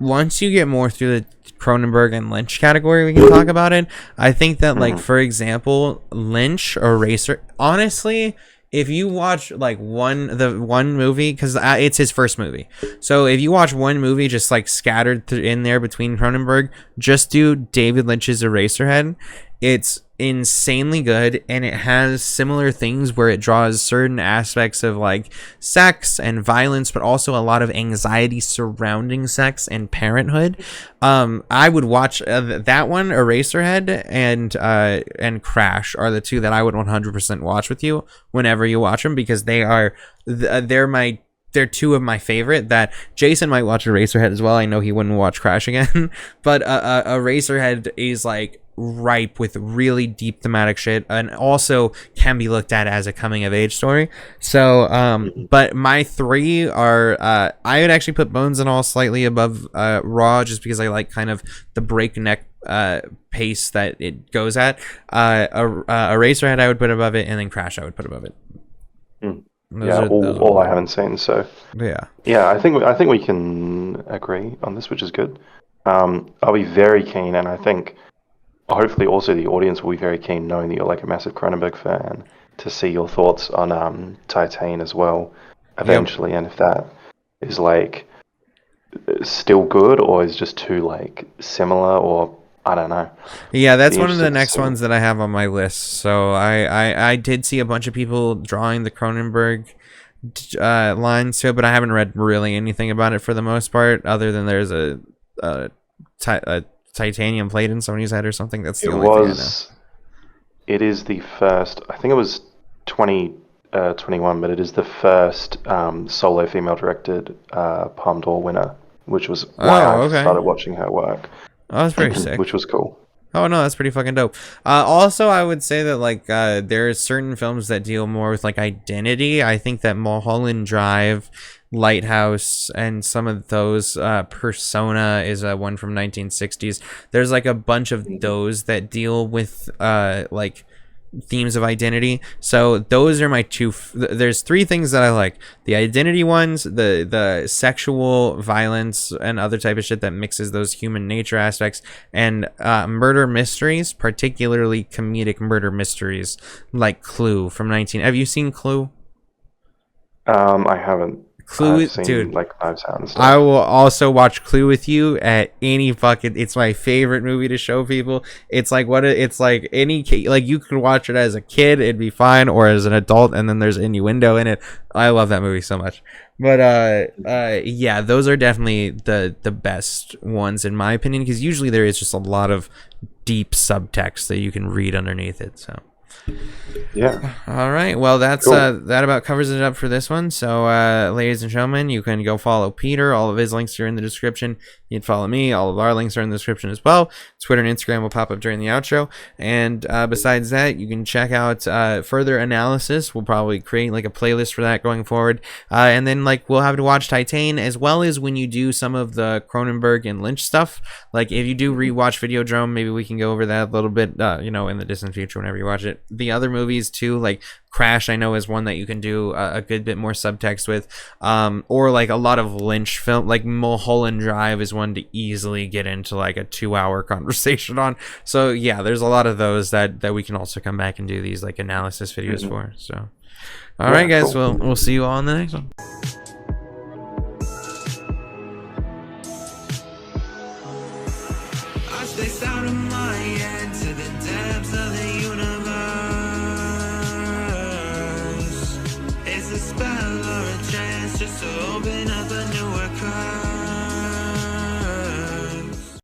once you get more through the Cronenberg and Lynch category, we can talk about it. I think that like for example, Lynch or Racer, honestly, if you watch like one movie, because it's his first movie, so if you watch one movie just like scattered in there between Cronenberg, just do David Lynch's Eraserhead. It's insanely good, and it has similar things where it draws certain aspects of like sex and violence, but also a lot of anxiety surrounding sex and parenthood. I would watch that one, Eraserhead, and Crash are the two that I would 100% watch with you whenever you watch them, because they're two of my favorite. That Jason might watch Eraserhead as well. I know he wouldn't watch Crash again, but Eraserhead is like ripe with really deep thematic shit, and also can be looked at as a coming of age story. So but my 3 are I would actually put Bones and All slightly above Raw, just because I like kind of the breakneck pace that it goes at. Eraserhead I would put above it, and then Crash I would put above it. All I haven't seen, so yeah, I think we can agree on this, which is good. I'll be very keen, and I think hopefully also the audience will be very keen, knowing that you're like a massive Cronenberg fan, to see your thoughts on Titan as well eventually. Yep. And if that is like still good, or is just too like similar, or I don't know. Yeah, that's one of the next ones that I have on my list. So I did see a bunch of people drawing the Cronenberg lines to it, but I haven't read really anything about it for the most part, other than there's a titanium plate in somebody's head or something. That's the It only thing I know. was. It is the first. I think it was 2021, but it is the first solo female-directed Palme d'Or winner, which was why I started watching her work. Oh, that's pretty sick. Which was cool. Oh no, that's pretty fucking dope. Also, I would say that like there are certain films that deal more with like identity. I think that Mulholland Drive, Lighthouse, and some of those, Persona is a one from 1960s. There's like a bunch of those that deal with like themes of identity. So those are my two. There's three things that I like: the identity ones, the sexual violence and other type of shit that mixes those human nature aspects, and murder mysteries, particularly comedic murder mysteries like Clue from 19. Have you seen Clue? I haven't. Clue, I've seen, dude. like Knives Out and stuff. I will also watch Clue with you at any fucking. It's my favorite movie to show people. It's like it's like any like you can watch it as a kid, it'd be fine, or as an adult, and then there's innuendo in it. I love that movie so much. But yeah, those are definitely the best ones in my opinion, because usually there is just a lot of deep subtext that you can read underneath it. So. Yeah. All right. Well, that's cool. That about covers it up for this one. So, ladies and gentlemen, you can go follow Peter. All of his links are in the description. You can follow me. All of our links are in the description as well. Twitter and Instagram will pop up during the outro. And besides that, you can check out further analysis. We'll probably create like a playlist for that going forward. And then like we'll have to watch Titan, as well as when you do some of the Cronenberg and Lynch stuff. Like if you do rewatch Videodrome, maybe we can go over that a little bit. In the distant future whenever you watch it. The other movies too, like Crash, I know is one that you can do a good bit more subtext with, or like a lot of Lynch film, like Mulholland Drive is one to easily get into like a 2-hour conversation on. So yeah, there's a lot of those that we can also come back and do these like analysis videos for. So all right guys, cool. We'll see you all in the next one. Just to open up a new